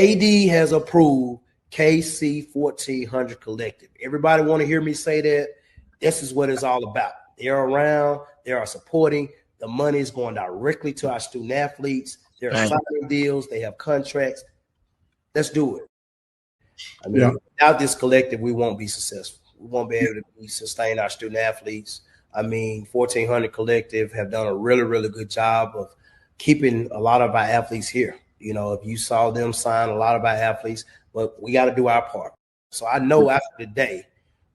AD has approved KC-1400 Collective. Everybody want to hear me say that? This is what it's all about. They're around. They are supporting. The money is going directly to our student athletes. They're signing deals. They have contracts. Let's do it. I mean, without this collective, we won't be successful. We won't be able to sustain our student athletes. I mean, 1400 Collective have done a really, really good job of keeping a lot of our athletes here. You know, if you saw them sign a lot of our athletes, but we got to do our part. So I know after today,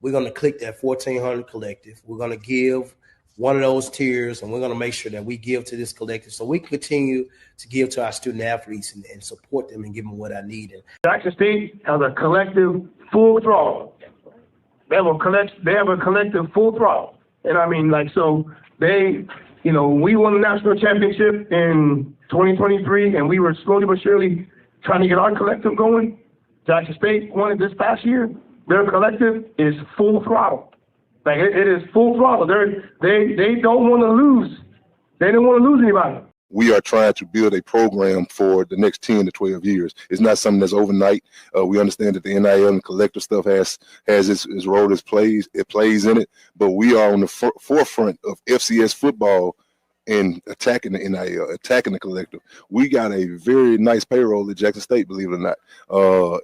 we're going to click that 1400 Collective. We're going to give one of those tiers, and we're going to make sure that we give to this collective so we can continue to give to our student athletes and support them and give them what I need. Jackson State has a collective full throttle. They have a collective full throttle. And I mean, like, so they, you know, we won the national championship in 2023, and we were slowly but surely trying to get our collective going. Jackson State won it this past year. Their collective is full throttle. Like it is full throttle. They don't want to lose. They don't want to lose anybody. We are trying to build a program for the next 10 to 12 years. It's not something that's overnight. We understand that the NIL and collective stuff has its role, it plays in it, but we are on the forefront of FCS football and attacking the NIL, attacking the collective. We got a very nice payroll at Jackson State, believe it or not.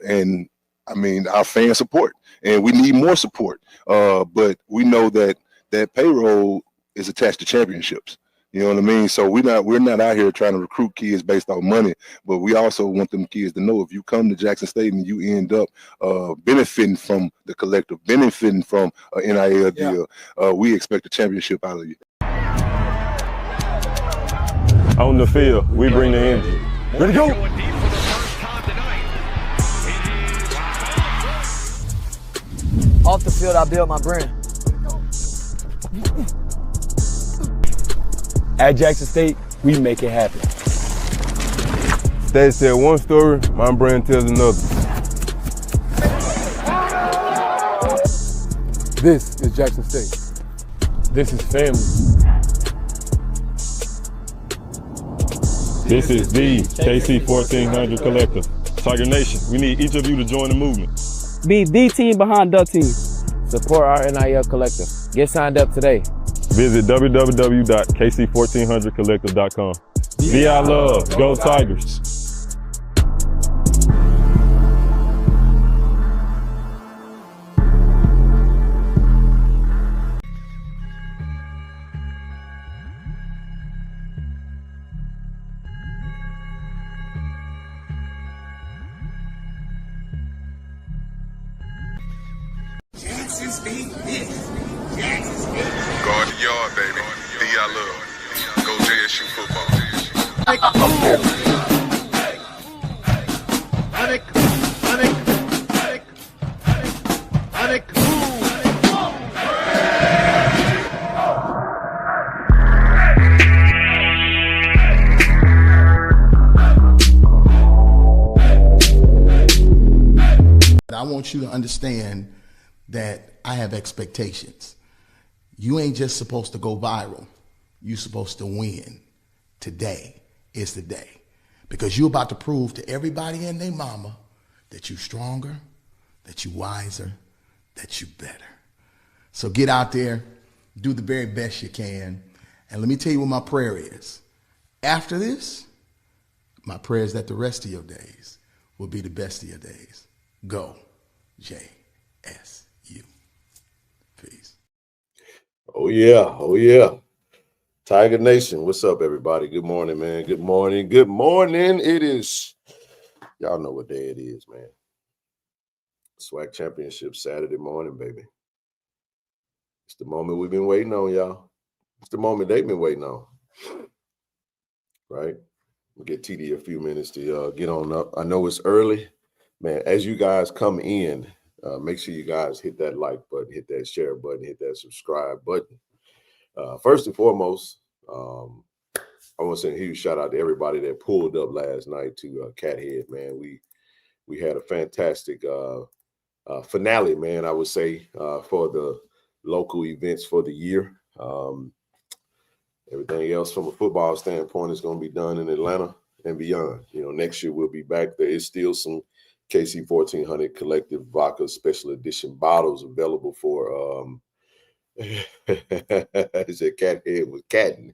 And I mean, our fan support, and we need more support. But we know that payroll is attached to championships. You know what I mean? So we're not out here trying to recruit kids based on money, but we also want them kids to know if you come to Jackson State and you end up benefiting from the collective, benefiting from an NIL deal, we expect a championship out of you. On the field, we bring the energy. Ready to go. Off the field, I build my brand. At Jackson State, we make it happen. State said one story, my brand tells another. This is Jackson State. This is family. This is the KC-1400 Collective. Tiger Nation, we need each of you to join the movement. Be the team behind the team. Support our NIL collective. Get signed up today. Visit www.kc1400collective.com. Be our love. Go Tigers. Guard the yard, baby. Be our love. Go JSU football. I want you to understand that I have expectations. You ain't just supposed to go viral. You're supposed to win. Today is the day. Because you're about to prove to everybody and their mama that you're stronger, that you're wiser, that you're better. So get out there, do the very best you can. And let me tell you what my prayer is. After this, my prayer is that the rest of your days will be the best of your days. Go, JSU. Peace. Oh yeah. Tiger Nation, what's up, everybody? Good morning, man. Good morning. It is, y'all know what day it is, man. SWAC Championship Saturday morning, baby. It's the moment we've been waiting on, y'all. It's the moment they've been waiting on. Right? We'll get TD a few minutes to get on up. I know it's early. Man, as you guys come in, make sure you guys hit that like button, hit that share button, hit that subscribe button. First and foremost, I want to send a huge shout out to everybody that pulled up last night to Cathead, man. We had a fantastic finale, man, I would say, for the local events for the year. Everything else from a football standpoint is going to be done in Atlanta and beyond. You know, next year we'll be back. There is still some KC-1400 Collective Vodka Special Edition bottles available for is it cat head with catting?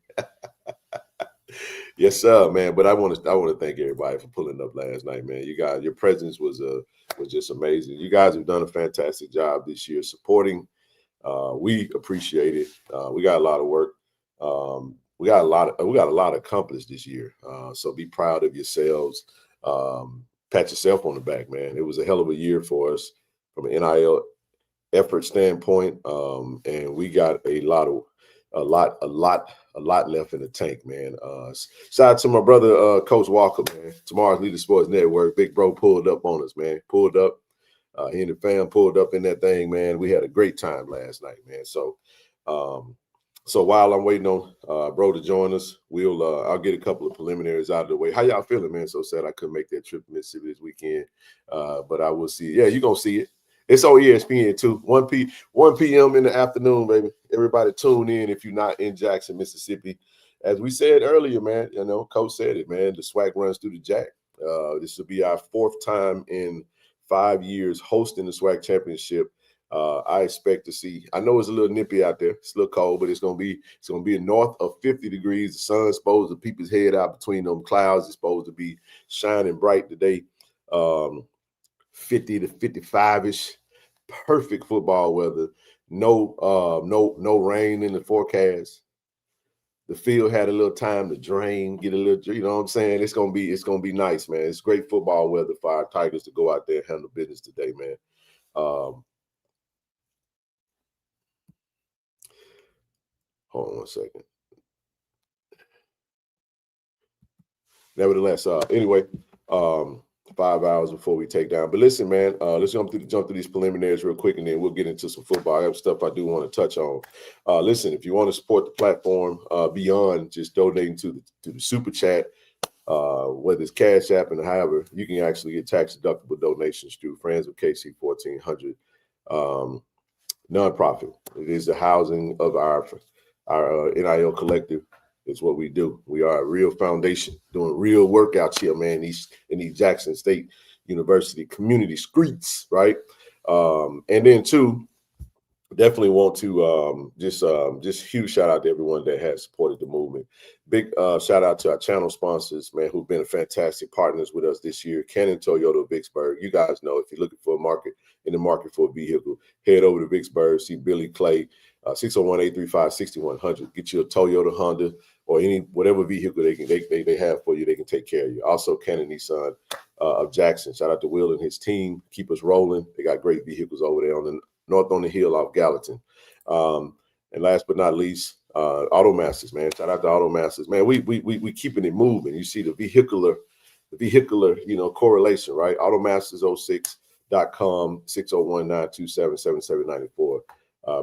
Yes, sir, man. But I want to thank everybody for pulling up last night, man. You guys, your presence was just amazing. You guys have done a fantastic job this year supporting. We appreciate it. We got a lot of work. We got a lot accomplished this year. So be proud of yourselves. Pat yourself on the back, man. It was a hell of a year for us from an NIL effort standpoint, and we got a lot left in the tank, man. Shout out to my brother, Coach Walker, man. Tomorrow's Leader Sports Network. Big bro pulled up on us, man. Pulled up. He and the fam pulled up in that thing, man. We had a great time last night, man. So, so while I'm waiting on bro to join us, I'll get a couple of preliminaries out of the way. How y'all feeling, man? So sad I couldn't make that trip to Mississippi this weekend, but I will see. Yeah, you're gonna see it. It's on ESPN too. 1 p.m. in the afternoon, baby. Everybody tune in if you're not in Jackson, Mississippi. As we said earlier, man, you know, Coach said it, man. The swag runs through the Jack. This will be our 4th time in 5 years hosting the SWAC championship. I expect to see. I know it's a little nippy out there. It's a little cold, but it's gonna be north of 50 degrees. The sun's supposed to peep his head out between them clouds. It's supposed to be shining bright today. 50 to 55-ish. Perfect football weather. No rain in the forecast. The field had a little time to drain, get a little, you know what I'm saying? It's gonna be nice, man. It's great football weather for our Tigers to go out there and handle business today, man. Hold on one second. Nevertheless, anyway, 5 hours before we take down. But listen, man, let's jump through these preliminaries real quick, and then we'll get into some football. I have stuff I do want to touch on. Listen, if you want to support the platform beyond just donating to the super chat, whether it's Cash App and however, you can actually get tax deductible donations through Friends of KC-1400 nonprofit. It is the housing of our NIL collective. It's what we do. We are a real foundation doing real work out here, man, in these Jackson State University community streets, right? And then two, definitely want to just huge shout out to everyone that has supported the movement. Big shout out to our channel sponsors, man, who've been fantastic partners with us this year. Cannon Toyota of Vicksburg. You guys know if you're looking for in the market for a vehicle, head over to Vicksburg, see Billy Clay, 601-835-6100. Get you a Toyota, Honda, or whatever vehicle they have for you. They can take care of you. Also, Cannon Nissan of Jackson. Shout out to Will and his team. Keep us rolling. They got great vehicles over there on the north on the hill off Gallatin. And last but not least, Auto Masters, man. Shout out to Auto Masters, man. We keeping it moving. You see the vehicular, correlation, right? Automasters06.com, 601-927-7794.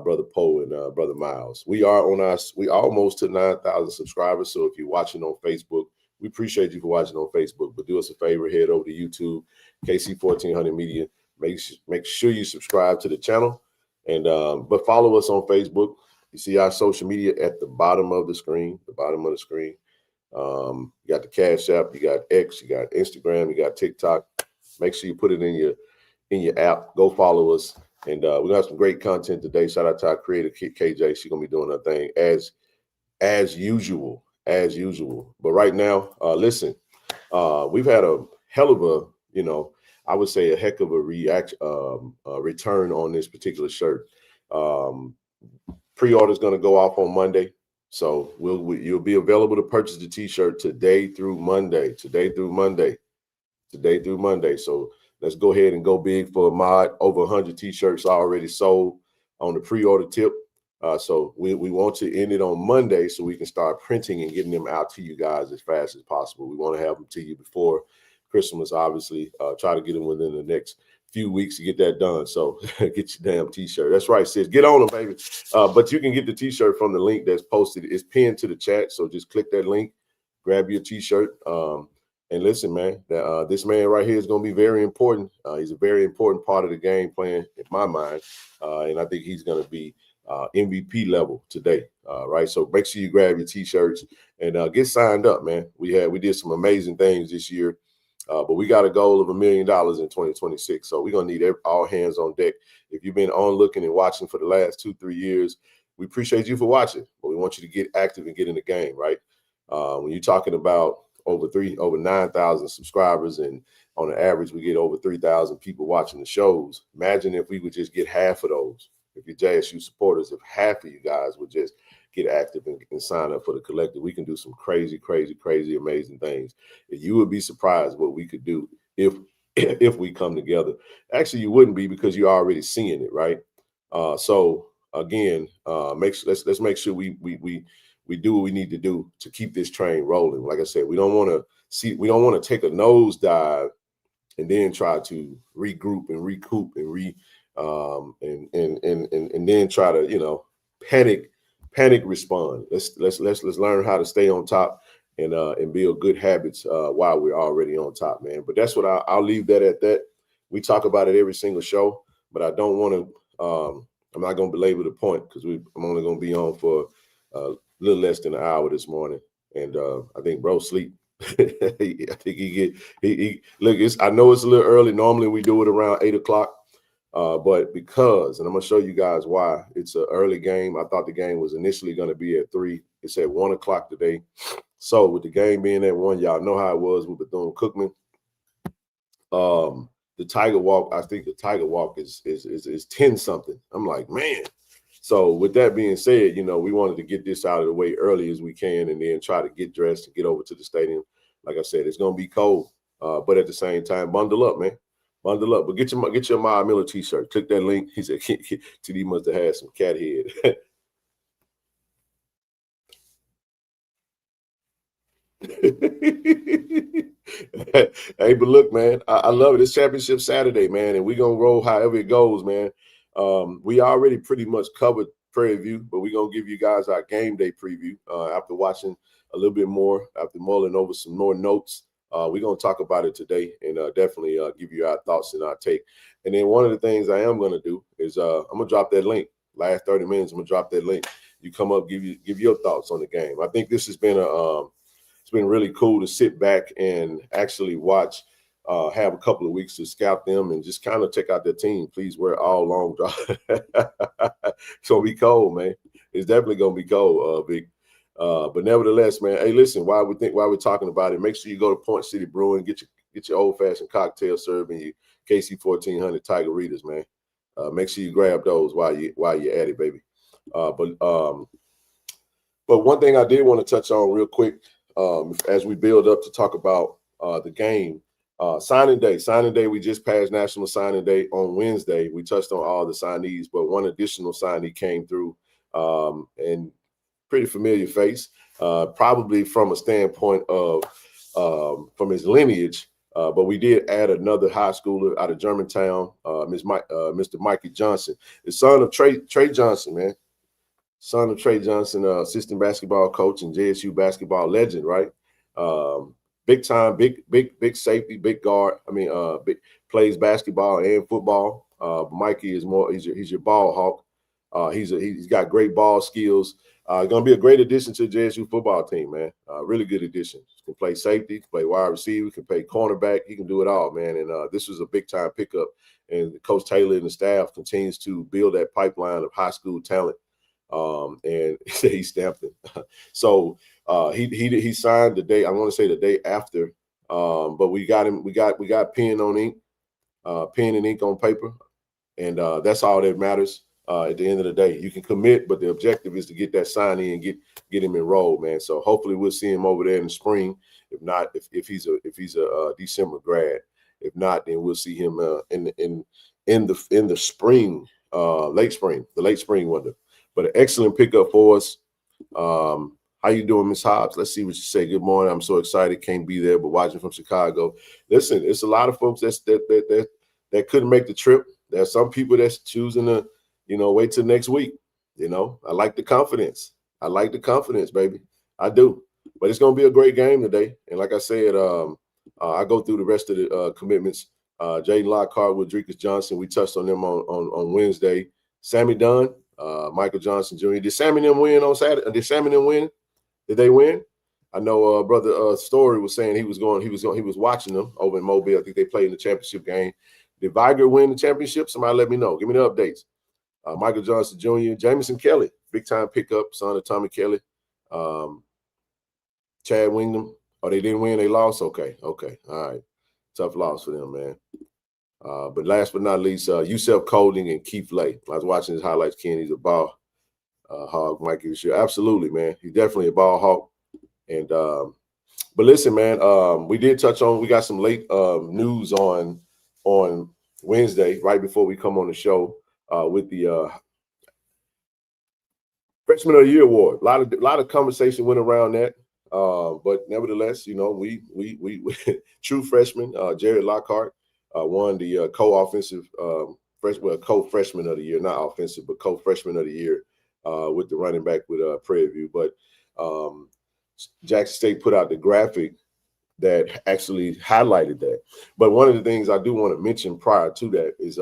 Brother Poe and Brother Miles. We almost to 9,000 subscribers. So if you're watching on Facebook, we appreciate you for watching on Facebook. But do us a favor, head over to YouTube, KC-1400 Media. Make sure you subscribe to the channel, and but follow us on Facebook. You see our social media at the bottom of the screen. You got the Cash App, you got X, you got Instagram, you got TikTok. Make sure you put it in your app. Go follow us, and we're gonna have some great content today. Shout out to our creator KJ. She's gonna be doing her thing as usual. But right now, listen, we've had a hell of a, I would say a heck of a return on this particular shirt. Pre-order is going to go off on Monday, so you'll be available to purchase the T-shirt today through Monday. So let's go ahead and go big for a mod. Over 100 T-shirts already sold on the pre-order tip. So we want to end it on Monday so we can start printing and getting them out to you guys as fast as possible. We want to have them to you before Christmas, obviously. Try to get them within the next few weeks to get that done. So get your damn T-shirt. That's right, sis. Get on them, baby. But you can get the T-shirt from the link that's posted. It's pinned to the chat. So just click that link, grab your T-shirt. And listen, man, this man right here is going to be very important. He's a very important part of the game plan, in my mind. And I think he's going to be MVP level today, right? So make sure you grab your T-shirts and get signed up, man. We did some amazing things this year, but we got a goal of $1 million in 2026. So we're gonna need all hands on deck. If you've been on looking and watching for the last 2-3 years, we appreciate you for watching, but we want you to get active and get in the game, right? When you're talking about over 9,000 subscribers, and on the average we get over 3,000 people watching the shows. Imagine if we would just get half of those. If you're JSU supporters, if half of you guys would just get active and sign up for the collective, we can do some crazy, amazing things. And you would be surprised what we could do if we come together. Actually, you wouldn't be, because you're already seeing it, right? So again, let's make sure we do what we need to do to keep this train rolling. Like I said, we don't want to take a nosedive and then try to regroup and recoup and and then try to panic respond. Let's learn how to stay on top and build good habits while we're already on top, man. But that's what I'll leave that at that. We talk about it every single show, but I don't want to. I'm not going to belabor the point, because I'm only going to be on for a little less than an hour this morning, and I think bro sleep. I think he look. I know it's a little early. Normally we do it around 8 o'clock, but because, and I'm gonna show you guys why. It's an early game. I thought the game was initially going to be at 3. It's at 1 o'clock today. So with the game being at 1, y'all know how it was with Bethune-Cookman. The Tiger Walk, I think the Tiger Walk is 10 something. I'm like, man. So with that being said, we wanted to get this out of the way early as we can, and then try to get dressed and get over to the stadium. Like I said, it's going to be cold, but at the same time, bundle up, man. Bundle up. But get your Miles Miller T-shirt. Click that link. He said, TD must have had some cat head. Hey, but look, man, I love it. It's Championship Saturday, man, and we're going to roll however it goes, man. We already pretty much covered Prairie View, but we're going to give you guys our game day preview after watching a little bit more, after mulling over some more notes. We're going to talk about it today, and definitely give you our thoughts and our take. And then one of the things I am going to do is I'm going to drop that link. Last 30 minutes, I'm going to drop that link. You come up, give your thoughts on the game. I think this has been it's been really cool to sit back and actually watch, have a couple of weeks to scout them and just kind of check out their team. Please wear all long drive. It's going to be cold, man. It's definitely going to be cold, Vic. But nevertheless, man, hey, listen, while we're talking about it, make sure you go to Point City Brewing, get your old-fashioned cocktail served in your KC-1400 Tiger Readers, man. Make sure you grab those while you're at it, baby. But one thing I did want to touch on real quick, as we build up to talk about the game, signing day. Signing day, we just passed National Signing Day on Wednesday. We touched on all the signees, but one additional signee came through, and pretty familiar face, probably from a standpoint of from his lineage. But we did add another high schooler out of Germantown, Mr. Mikey Johnson, the son of Trey Johnson, man. Son of Trey Johnson, assistant basketball coach and JSU basketball legend, right? Big time, big safety, big guard. Plays basketball and football. Mikey is more. He's your ball hawk. He's got great ball skills. Going to be a great addition to the JSU football team, man. Really good addition. Can play safety, can play wide receiver, can play cornerback. He can do it all, man. And this was a big time pickup. And Coach Taylor and the staff continues to build that pipeline of high school talent. And he stamped it. So he signed the day, I want to say the day after. But we got him, we got pen on ink, pen and ink on paper. And that's all that matters. At the end of the day, you can commit, but the objective is to get that sign in and get him enrolled, man. So hopefully we'll see him over there in the spring. If not, if he's a December grad, if not, then we'll see him in the spring, late spring window. But an excellent pickup for us. How you doing, Miss Hobbs? Let's see what you say. Good morning. I'm so excited. Can't be there, but watching from Chicago. Listen, it's a lot of folks that couldn't make the trip. There are some people that's choosing to, wait till next week. I like the confidence. I like the confidence, baby. I do. But it's going to be a great game today. And like I said, I go through the rest of the commitments. Jaden Lockhart, Rodriguez Johnson, we touched on them on Wednesday. Sammy Dunn, Michael Johnson Jr. Did Sam and them win on Saturday? Did Sam and them win? Did they win? I know brother Story was saying he was watching them over in Mobile. I think they played in the championship game. Did Viger win the championship? Somebody let me know. Give me the updates. Michael Johnson Jr., Jamison Kelly, big time pickup, son of Tommy Kelly. Chad Wingham. Oh, they didn't win, they lost? Okay. All right. Tough loss for them, man. But last but not least, Yusef Colding and Keith Lay. I was watching his highlights, Ken. He's a ball hog, Mikey. Sure. Absolutely, man. He's definitely a ball hog. And but listen, man, we got some late news on Wednesday, right before we come on the show, with the Freshman of the Year award. A lot of conversation went around that. But nevertheless, you know, we true freshman, Jared Lockhart, won the co-freshman of the year, not offensive, but co-freshman of the year with the running back with Prairie View. But Jackson State put out the graphic that actually highlighted that. But one of the things I do want to mention prior to that is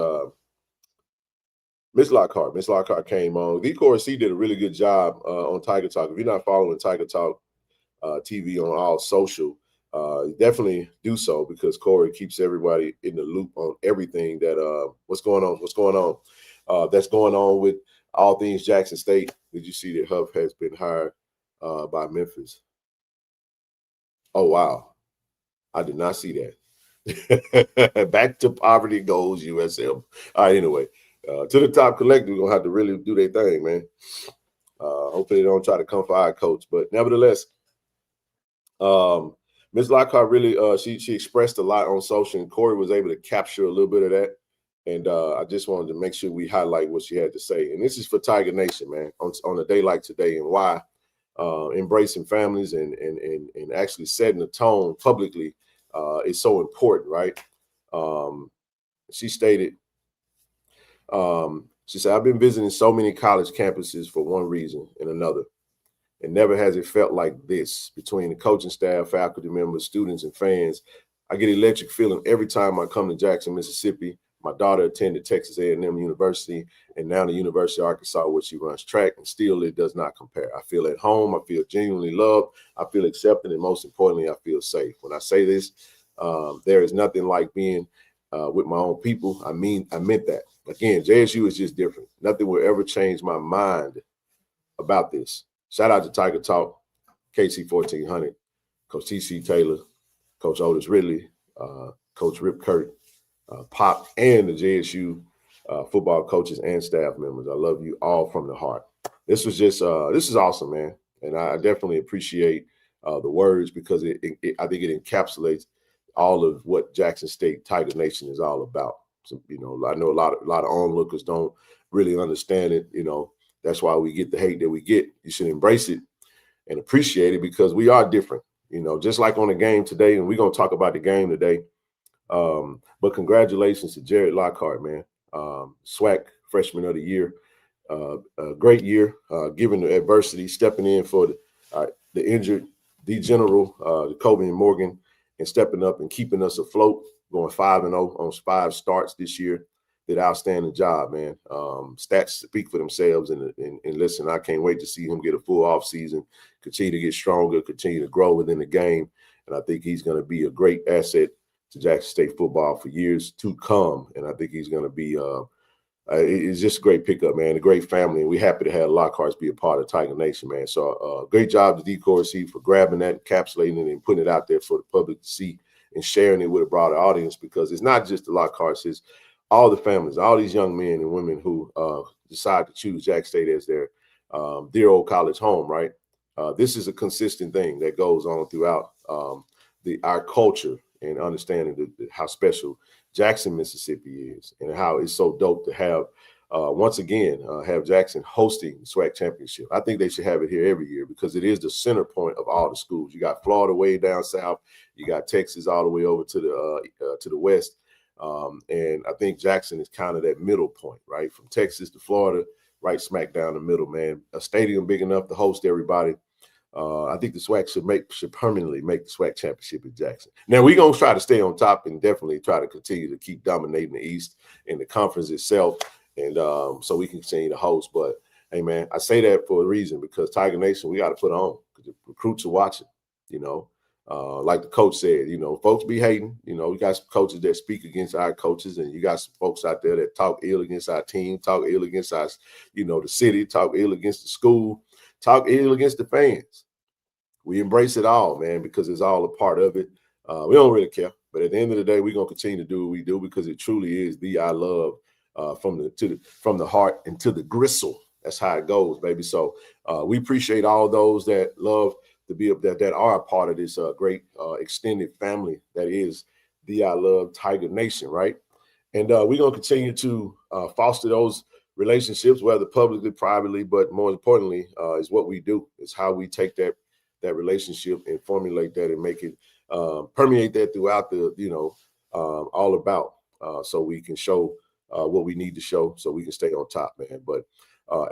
Miss Lockhart. Miss Lockhart came on. VCORC did a really good job on Tiger Talk. If you're not following Tiger Talk TV on all social, definitely do so, because Corey keeps everybody in the loop on everything that what's going on that's going on with all things Jackson State. Did you see that Huff has been hired by Memphis? Oh, wow. I did not see that. Back to poverty goes USM. All right, anyway, to the top collective, we're going to have to really do their thing, man. Hopefully they don't try to come for our coach. But nevertheless, Ms. Lockhart really, she expressed a lot on social, and Corey was able to capture a little bit of that. And I just wanted to make sure we highlight what she had to say. And this is for Tiger Nation, man, on a day like today, and why embracing families and actually setting the tone publicly is so important, right? She stated, she said, I've been visiting so many college campuses for one reason and another. And never has it felt like this between the coaching staff, faculty members, students, and fans. I get electric feeling every time I come to Jackson, Mississippi. My daughter attended Texas A&M University and now the University of Arkansas, where she runs track, and still it does not compare. I feel at home. I feel genuinely loved. I feel accepted, and most importantly, I feel safe. When I say this, there is nothing like being with my own people. I meant that. Again, JSU is just different. Nothing will ever change my mind about this. Shout out to Tiger Talk, KC-1400, Coach T.C. Taylor, Coach Otis Ridley, Coach Rip Kurt, Pop, and the JSU football coaches and staff members. I love you all from the heart. This was just, this is awesome, man. And I definitely appreciate the words, because I think it encapsulates all of what Jackson State Tiger Nation is all about. So, you know, I know a lot of onlookers don't really understand it. You know, that's why we get the hate that we get. You should embrace it and appreciate it, because we are different. You know, just like on the game today, and we're going to talk about the game today. But congratulations to Jared Lockhart, man. SWAC Freshman of the Year. A great year, given the adversity, stepping in for the injured D General, Kobe and Morgan, and stepping up and keeping us afloat, going 5-0 on 5 starts this year. Did an outstanding job, man. Stats speak for themselves, and listen, I can't wait to see him get a full off season, continue to get stronger, continue to grow within the game, and I think he's going to be a great asset to Jackson State football for years to come. And I think he's going to be it's just a great pickup, man, a great family, and we're happy to have Lockharts be a part of Tiger Nation, man. So great job to DCORC for grabbing that, encapsulating it, and putting it out there for the public to see and sharing it with a broader audience, because it's not just the Lockharts, it's all the families, all these young men and women who decide to choose Jackson State as their dear old college home, right? This is a consistent thing that goes on throughout our culture, and understanding how special Jackson, Mississippi is, and how it's so dope to have, once again, have Jackson hosting the SWAC championship. I think they should have it here every year, because it is the center point of all the schools. You got Florida way down south, you got Texas all the way over to the west, and I think Jackson is kind of that middle point, right? From Texas to Florida, right smack down the middle, man. A stadium big enough to host everybody. I think the SWAC should permanently make the SWAC championship in Jackson. Now, we're going to try to stay on top and definitely try to continue to keep dominating the East and the conference itself, and so we can continue to host. But hey man, I say that for a reason, because Tiger Nation, we got to put on, because the recruits are watching, you know. Like the coach said, you know, folks be hating. You know, we got some coaches that speak against our coaches, and you got some folks out there that talk ill against our team, talk ill against us, you know, the city, talk ill against the school, talk ill against the fans. We embrace it all, man, because it's all a part of it. We don't really care, but at the end of the day, we're gonna continue to do what we do, because it truly is the I love from the heart and to the gristle. That's how it goes, baby. So we appreciate all those that love to be that are a part of this great extended family that is the I Love Tiger Nation, right? And we're gonna continue to foster those relationships, whether publicly, privately, but more importantly, is what we do. It's how we take that relationship and formulate that and make it permeate that throughout the, you know, all about, so we can show what we need to show, so we can stay on top, man. But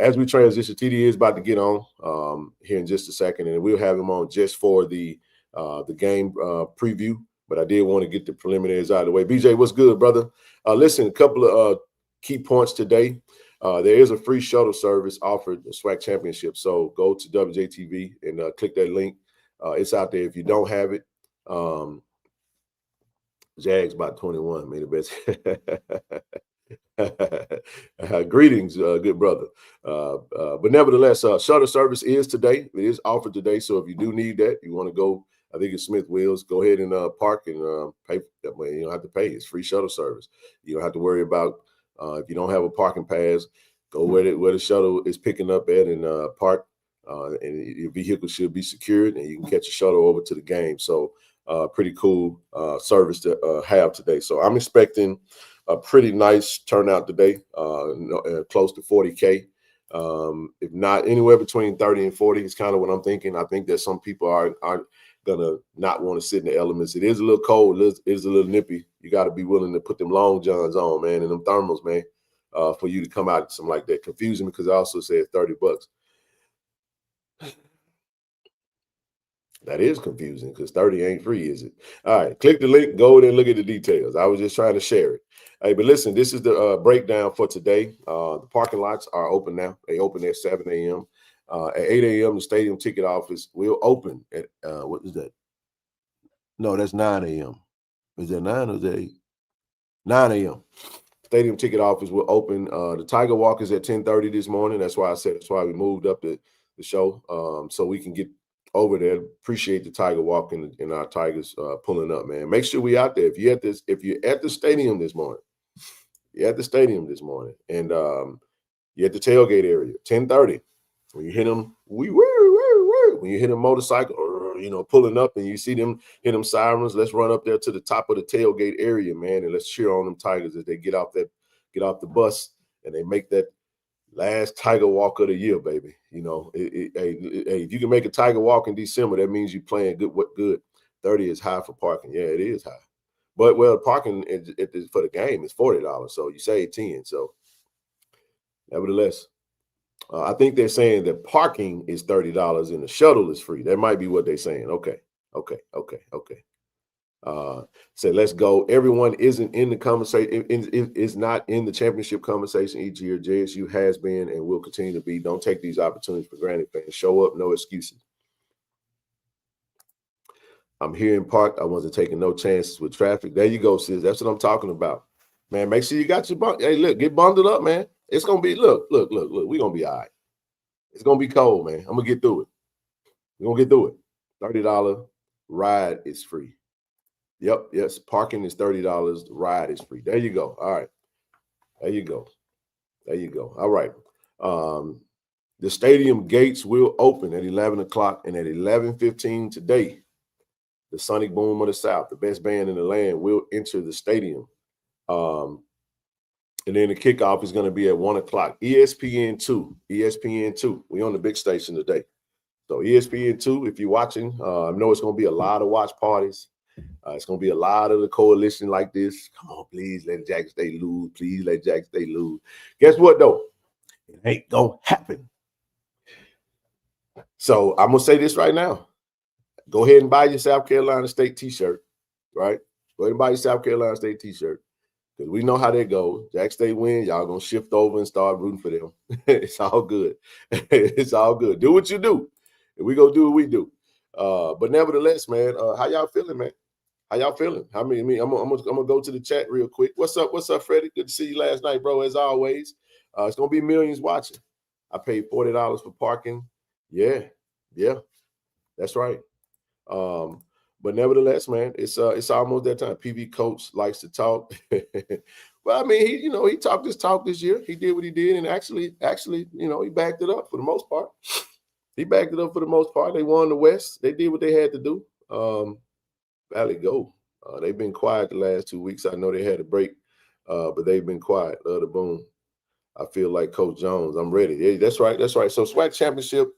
as we transition, TD is about to get on here in just a second, and we'll have him on just for the game preview. But I did want to get the preliminaries out of the way. BJ, what's good, brother? Listen, a couple of key points today. There is a free shuttle service offered, the SWAC Championship. So go to WJTV and click that link. It's out there if you don't have it. Jags by 21, made the best. Greetings, good brother. But nevertheless, shuttle service is today. It is offered today. So if you do need that, you want to go, I think it's Smith Wheels, go ahead and park and pay. That way you don't have to pay. It's free shuttle service. You don't have to worry about if you don't have a parking pass, go where the shuttle is picking up at and park. And your vehicle should be secured, and you can catch a shuttle over to the game. So pretty cool service to have today. So I'm expecting a pretty nice turnout today, close to 40K. If not, anywhere between 30 and 40 is kind of what I'm thinking. I think that some people aren't gonna not want to sit in the elements. It is a little cold, it is a little nippy. You got to be willing to put them long johns on, man, and them thermals, man, for you to come out something like that. Confusing because I also said $30. That is confusing because 30 ain't free, is it? All right, click the link, go there and look at the details. I was just trying to share it. Hey, but listen, this is the breakdown for today. The parking lots are open now. They open at 7 a.m. At 8 a.m., the stadium ticket office will open at, what is that? No, that's 9 a.m. Is that 9 or is that 8? 9 a.m. Stadium ticket office will open. The Tiger Walk is at 10:30 this morning. That's why I said, that's why we moved up the show, so we can get over there. Appreciate the Tiger Walk and our Tigers pulling up, man. Make sure we out there. If you're at the stadium this morning, and you're at the tailgate area, 10:30. When you hit them, when you hit a motorcycle, or, you know, pulling up, and you see them hit them sirens, let's run up there to the top of the tailgate area, man, and let's cheer on them Tigers as they get off the bus and they make that last Tiger Walk of the year, baby. You know, if you can make a Tiger Walk in December, that means you're playing good. What good? 30 is high for parking. Yeah, it is high. But well, parking for the game is $40, so you save 10. So, nevertheless, I think they're saying that parking is $30 and the shuttle is free. That might be what they're saying. Okay. So let's go. Everyone isn't in the conversation. Is not in the championship conversation each year. JSU has been and will continue to be. Don't take these opportunities for granted, fans. Show up, no excuses. I'm here in park. I wasn't taking no chances with traffic. There you go, sis. That's what I'm talking about, man. Make sure you got your bundle. Hey, look, get bundled up, man. It's gonna be look. We're gonna be all right. It's gonna be cold, man. I'm gonna get through it. We're gonna get through it. $30 ride is free. Yep, yes. Parking is $30. The ride is free. There you go. All right. There you go. All right. The stadium gates will open at 11 o'clock, and at 11:15 today, the Sonic Boom of the South, the best band in the land, will enter the stadium. And then the kickoff is going to be at 1 o'clock. ESPN2. We on the big station today. So ESPN2, if you're watching, I know it's going to be a lot of watch parties. It's going to be a lot of the coalition like this. Come on, please let Jack stay lose. Please let Jack stay lose. Guess what, though? It ain't going to happen. So I'm going to say this right now. Go ahead and buy your South Carolina State t-shirt, right? Go ahead and buy your South Carolina State t-shirt. because we know how that goes. Jack State win, y'all gonna shift over and start rooting for them. It's all good. It's all good. Do what you do, and we go do what we do. But nevertheless, man, how y'all feeling, man? How y'all feeling? I'm gonna go to the chat real quick. What's up? What's up, Freddie? Good to see you last night, bro. As always, it's gonna be millions watching. I paid $40 for parking. Yeah, that's right. But nevertheless, man, it's almost that time. PV coach likes to talk. Well, I mean, he talked his talk this year. He did what he did, and actually, he backed it up for the most part. He backed it up for the most part. They won the West. They did what they had to do. Valley Go. They've been quiet the last 2 weeks. I know they had a break, but they've been quiet. The boom. I feel like Coach Jones. I'm ready. Yeah, that's right. That's right. So SWAC championship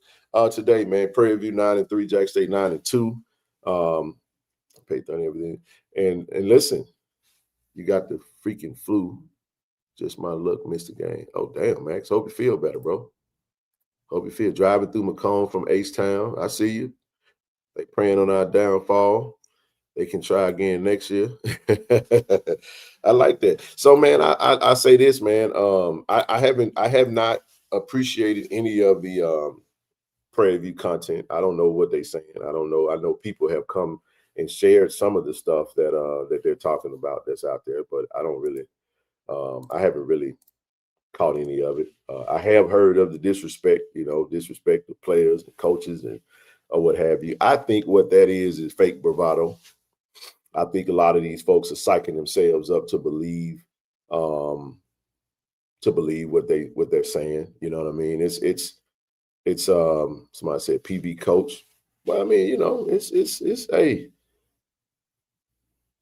today, man. Prairie View 9-3, Jack State 9-2. Pay 30 everything. And listen, you got the freaking flu. Just my luck, missed the game. Oh, damn, Max. Hope you feel better, bro. Hope you feel driving through Macomb from H-Town. I see you. They praying on our downfall. They can try again next year. I like that. So, man, I say this, man. I have not appreciated any of the Prairie View content. I don't know what they're saying. I don't know. I know people have come and shared some of the stuff that they're talking about that's out there, but I don't really. I haven't really caught any of it. I have heard of the disrespect, disrespect of players and coaches and or what have you. I think what that is fake bravado. I think a lot of these folks are psyching themselves up to believe what they're saying. You know what I mean? It's somebody said PB coach. Well, I mean, it's hey,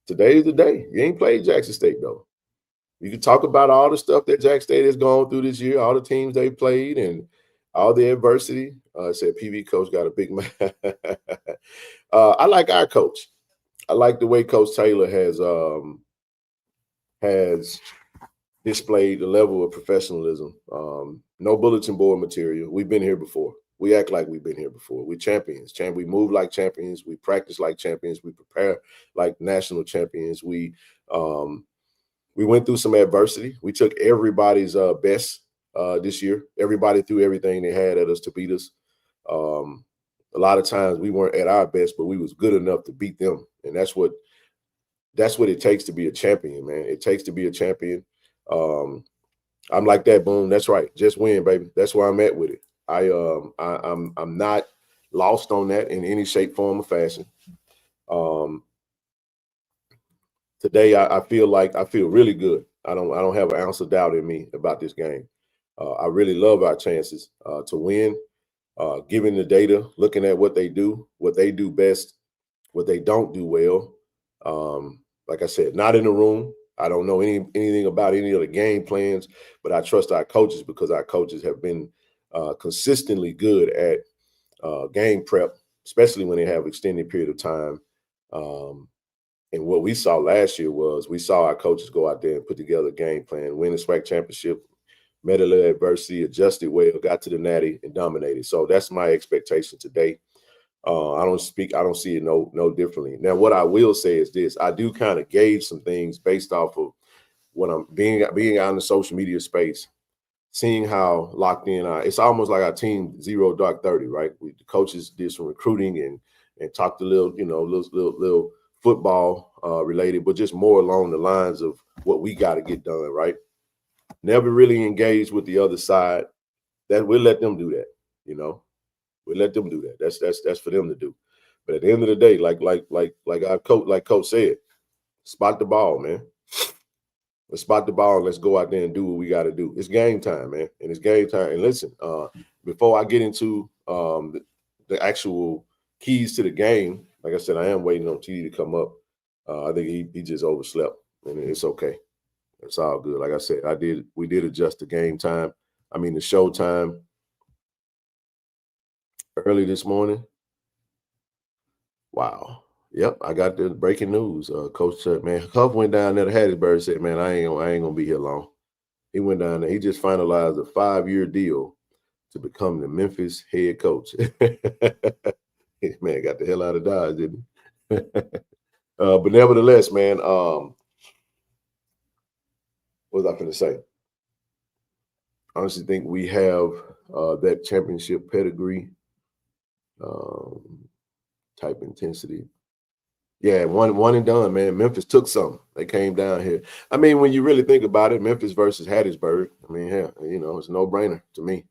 today's the day. You ain't played Jackson State though. You can talk about all the stuff that Jack State has gone through this year, all the teams they played, and all the adversity. Said PV coach got a big man. I like our coach. I like the way Coach Taylor has displayed the level of professionalism. No bulletin board material. We've been here before. We act like we've been here before. We champions. We move like champions. We practice like champions. We prepare like national champions. We went through some adversity. We took everybody's best this year. Everybody threw everything they had at us to beat us. A lot of times we weren't at our best, but we was good enough to beat them. And that's what it takes to be a champion, man. It takes to be a champion. I'm like that, boom. That's right. Just win, baby. That's where I'm at with it. I'm not lost on that in any shape, form, or fashion. Today I feel really good. I don't have an ounce of doubt in me about this game. I really love our chances to win. Given the data, looking at what they do best, what they don't do well. Like I said, not in the room. I don't know anything about any of the game plans, but I trust our coaches because our coaches have been consistently good at game prep, especially when they have extended period of time. And what we saw last year was we saw our coaches go out there and put together a game plan, win the SWAC championship, met a little adversity, adjusted well, got to the natty and dominated. So that's my expectation today. I don't see it no differently. Now, what I will say is this: I do kind of gauge some things based off of what I'm being out in the social media space, seeing how locked in it's almost like our team 0 dark 30, right? The coaches did some recruiting and talked a little football related, but just more along the lines of what we got to get done, right? Never really engaged with the other side. That we'll let them do that, We'll let them do that. That's for them to do. But at the end of the day, like our coach, like Coach said, spot the ball, man. Let's spot the ball and let's go out there and do what we got to do. It's game time, man. And it's game time. And listen, before I get into the actual keys to the game, like I said, I am waiting on TD to come up. I think he just overslept, and it's okay. It's all good. Like I said, we did adjust the show time early this morning. Wow. Yep, I got the breaking news. Coach said, man, Huff went down there to Hattiesburg, said, man, I ain't gonna be here long. He went down there. He just finalized a 5-year deal to become the Memphis head coach. Man, got the hell out of Dodge, didn't he? But nevertheless, man, what was I going to say? I honestly think we have that championship pedigree, type intensity. Yeah, one and done, man. Memphis took something. They came down here. I mean, when you really think about it, Memphis versus Hattiesburg, I mean, yeah, it's a no-brainer to me.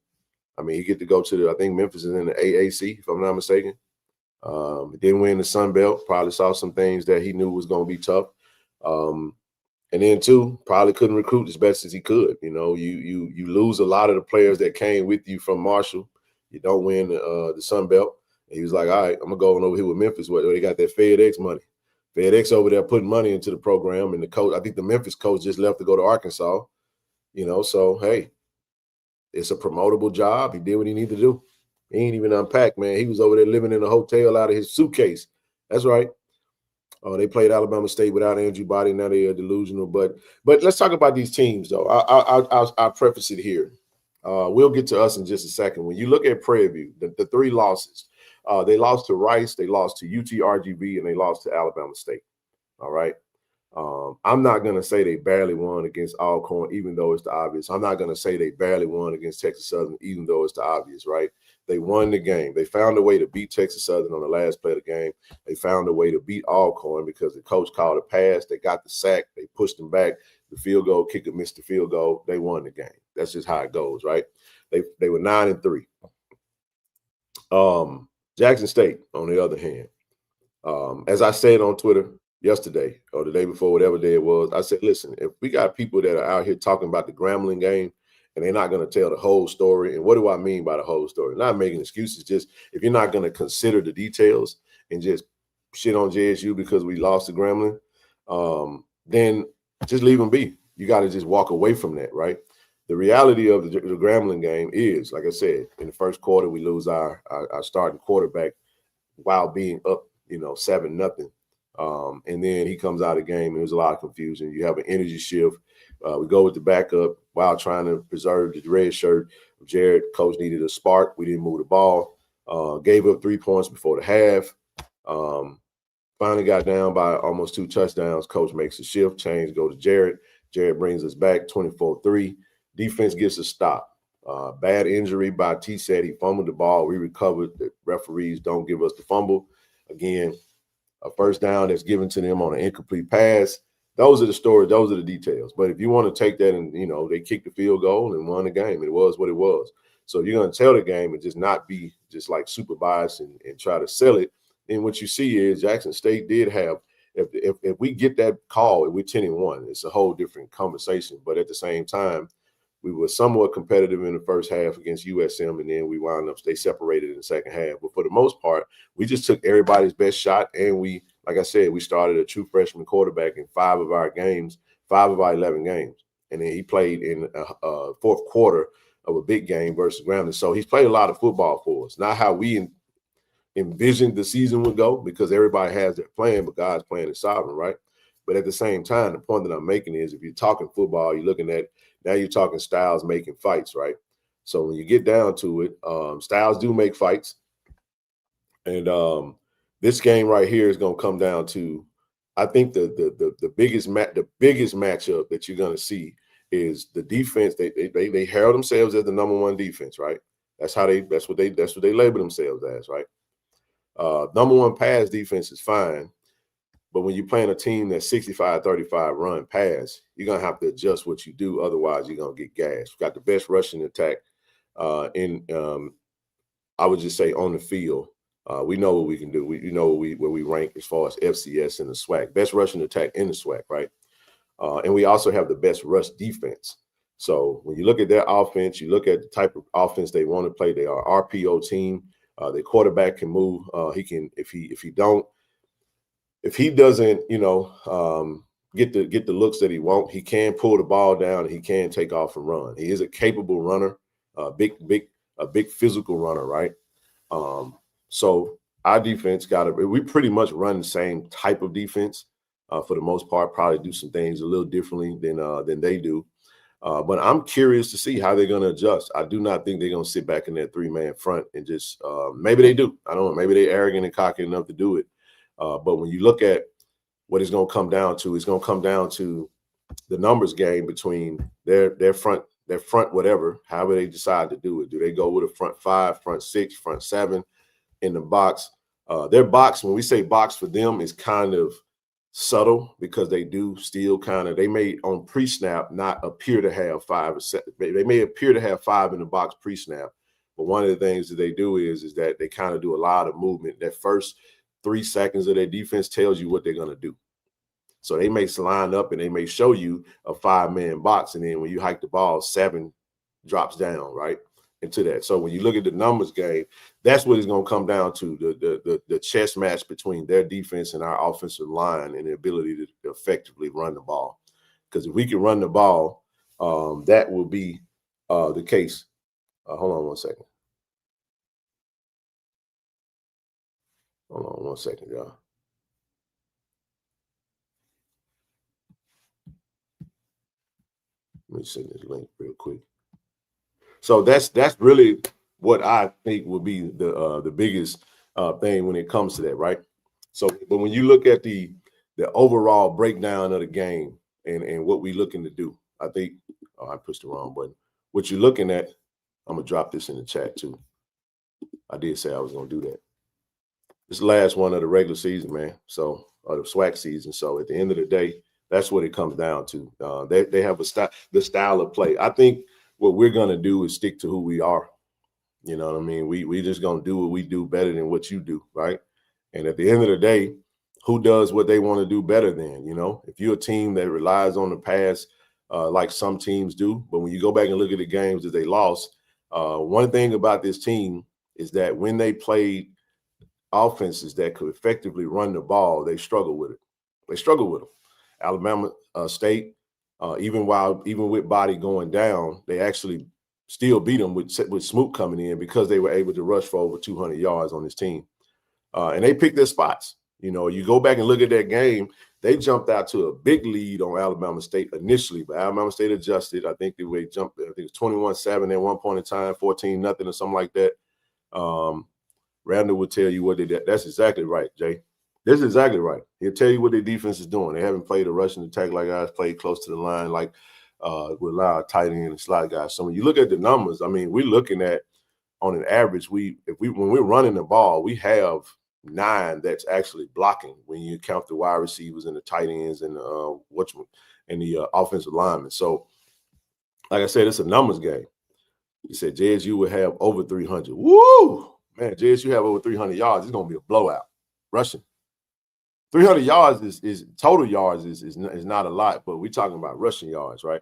I mean, you get to go to I think Memphis is in the AAC, if I'm not mistaken. Didn't win the Sun Belt. Probably saw some things that he knew was going to be tough. And then too, probably couldn't recruit as best as he could. You lose a lot of the players that came with you from Marshall. You don't win the Sun Belt. And he was like, all right, I'm gonna go on over here with Memphis where they got that FedEx money. FedEx over there putting money into the program, and the coach, I think the Memphis coach just left to go to Arkansas. So hey, it's a promotable job. He did what he needed to do. He ain't even unpacked, man. He was over there living in a hotel out of his suitcase. That's right. They played Alabama State without Andrew Body. Now they are delusional. But let's talk about these teams, though. I'll preface it here. We'll get to us in just a second. When you look at Prairie View, the three losses, they lost to Rice, they lost to UTRGV, and they lost to Alabama State. All right. I'm not going to say they barely won against Alcorn, even though it's the obvious. I'm not going to say they barely won against Texas Southern, even though it's the obvious, right? They won the game. They found a way to beat Texas Southern on the last play of the game. They found a way to beat Alcorn because the coach called a pass. They got the sack. They pushed them back. The field goal kicker missed the field goal. They won the game. That's just how it goes, right? They were 9-3. Jackson State, on the other hand, as I said on Twitter yesterday or the day before, whatever day it was, I said, listen, if we got people that are out here talking about the Grambling game and they're not going to tell the whole story, and what do I mean by the whole story? Not making excuses, just if you're not going to consider the details and just shit on JSU because we lost to Grambling, then just leave them be. You got to just walk away from that, right? The reality of the Grambling game is, like I said, in the first quarter, we lose our starting quarterback while being up, 7-0. And then he comes out of the game, and there's a lot of confusion. You have an energy shift. We go with the backup while trying to preserve the red shirt of Jared. Coach needed a spark. We didn't move the ball. Gave up 3 points before the half. Finally got down by almost 2 touchdowns. Coach makes a shift, change, go to Jared. Jared brings us back 24-3. Defense gets a stop. Bad injury by T-Set. He fumbled the ball. We recovered. The referees don't give us the fumble. Again, a first down that's given to them on an incomplete pass. Those are the stories. Those are the details. But if you want to take that and, they kicked the field goal and won the game, it was what it was. So if you're going to tell the game and just not be just like super biased and try to sell it, then what you see is Jackson State did have, if we get that call, if we're 10-1, it's a whole different conversation. But at the same time, we were somewhat competitive in the first half against USM, and then we wound up, they separated in the second half. But for the most part, we just took everybody's best shot, and we, like I said, we started a true freshman quarterback in 5 of our 11 games. And then he played in fourth quarter of a big game versus Grambling. So he's played a lot of football for us. Not how we envisioned the season would go, because everybody has their plan, but God's plan is sovereign, right? But at the same time, the point that I'm making is if you're talking football, you're looking at, now you're talking styles making fights, right? So when you get down to it, styles do make fights. And this game right here is going to come down to, I think the biggest matchup that you're going to see is the defense. They herald themselves as the number 1 defense, right? That's what they label themselves as, right? Number 1 pass defense is fine. But when you're playing a team that's 65-35 run pass, you're going to have to adjust what you do. Otherwise, you're going to get gassed. We've got the best rushing attack I would just say on the field. We know what we can do. We know where we rank as far as FCS and the SWAC. Best rushing attack in the SWAC, right? And we also have the best rush defense. So when you look at their offense, you look at the type of offense they want to play. They are RPO team. The quarterback can move. He can, if he doesn't, get the looks that he wants, he can pull the ball down and he can take off and run. He is a capable runner, a big physical runner, right? So our defense we pretty much run the same type of defense for the most part. Probably do some things a little differently than they do. But I'm curious to see how they're going to adjust. I do not think they're going to sit back in that 3-man front and just maybe they do. I don't know. Maybe they're arrogant and cocky enough to do it. But when you look at what it's going to come down to, it's going to come down to the numbers game between their front whatever, however they decide to do it. Do they go with a front 5, front 6, front 7 in the box? Their box, when we say box for them, is kind of subtle because they do still they may on pre-snap not appear to have 5 or 7. They may appear to have 5 in the box pre-snap, but one of the things that they do is that they kind of do a lot of movement. That first 3 seconds of their defense tells you what they're going to do. So they may line up and they may show you a 5-man box, and then when you hike the ball, 7 drops down right into that. So when you look at the numbers game, that's what it's going to come down to, the chess match between their defense and our offensive line and the ability to effectively run the ball. Because if we can run the ball, that will be the case. Hold on one second. Hold on one second, y'all. Let me send this link real quick. So that's really what I think will be the biggest thing when it comes to that, right? So, but when you look at the overall breakdown of the game and what we're looking to do, I think I pushed the wrong button. What you're looking at, I'm gonna drop this in the chat too. I did say I was gonna do that. This last one of the regular season, man. So, or the SWAC season. So at the end of the day, that's what it comes down to. They have the style of play. I think what we're gonna do is stick to who we are. You know what I mean? We just gonna do what we do better than what you do, right? And at the end of the day, who does what they want to do better than? You know, if you're a team that relies on the pass, like some teams do, but when you go back and look at the games that they lost, one thing about this team is that when they played offenses that could effectively run the ball, they struggle with it. They struggle with them. Alabama State, even with Body going down, they actually still beat them with Smoot coming in because they were able to rush for over 200 yards on this team. And they picked their spots. You know, you go back and look at that game, they jumped out to a big lead on Alabama State initially, but Alabama State adjusted. I think they jumped, I think it was 21-7 at one point in time, 14-0 or something like that. Randall will tell you what they did. That's exactly right, Jay. This is exactly right. He'll tell you what their defense is doing. They haven't played a rushing attack like guys played close to the line, like with a lot of tight end and slot guys. So when you look at the numbers, I mean, we're looking at on an average, when we're running the ball, we have 9 that's actually blocking when you count the wide receivers and the tight ends and the offensive linemen. So, like I said, it's a numbers game. You said JSU would have over 300. Woo! Man, JSU have over 300 yards. It's going to be a blowout. Rushing. 300 yards is total yards is not a lot, but we're talking about rushing yards, right?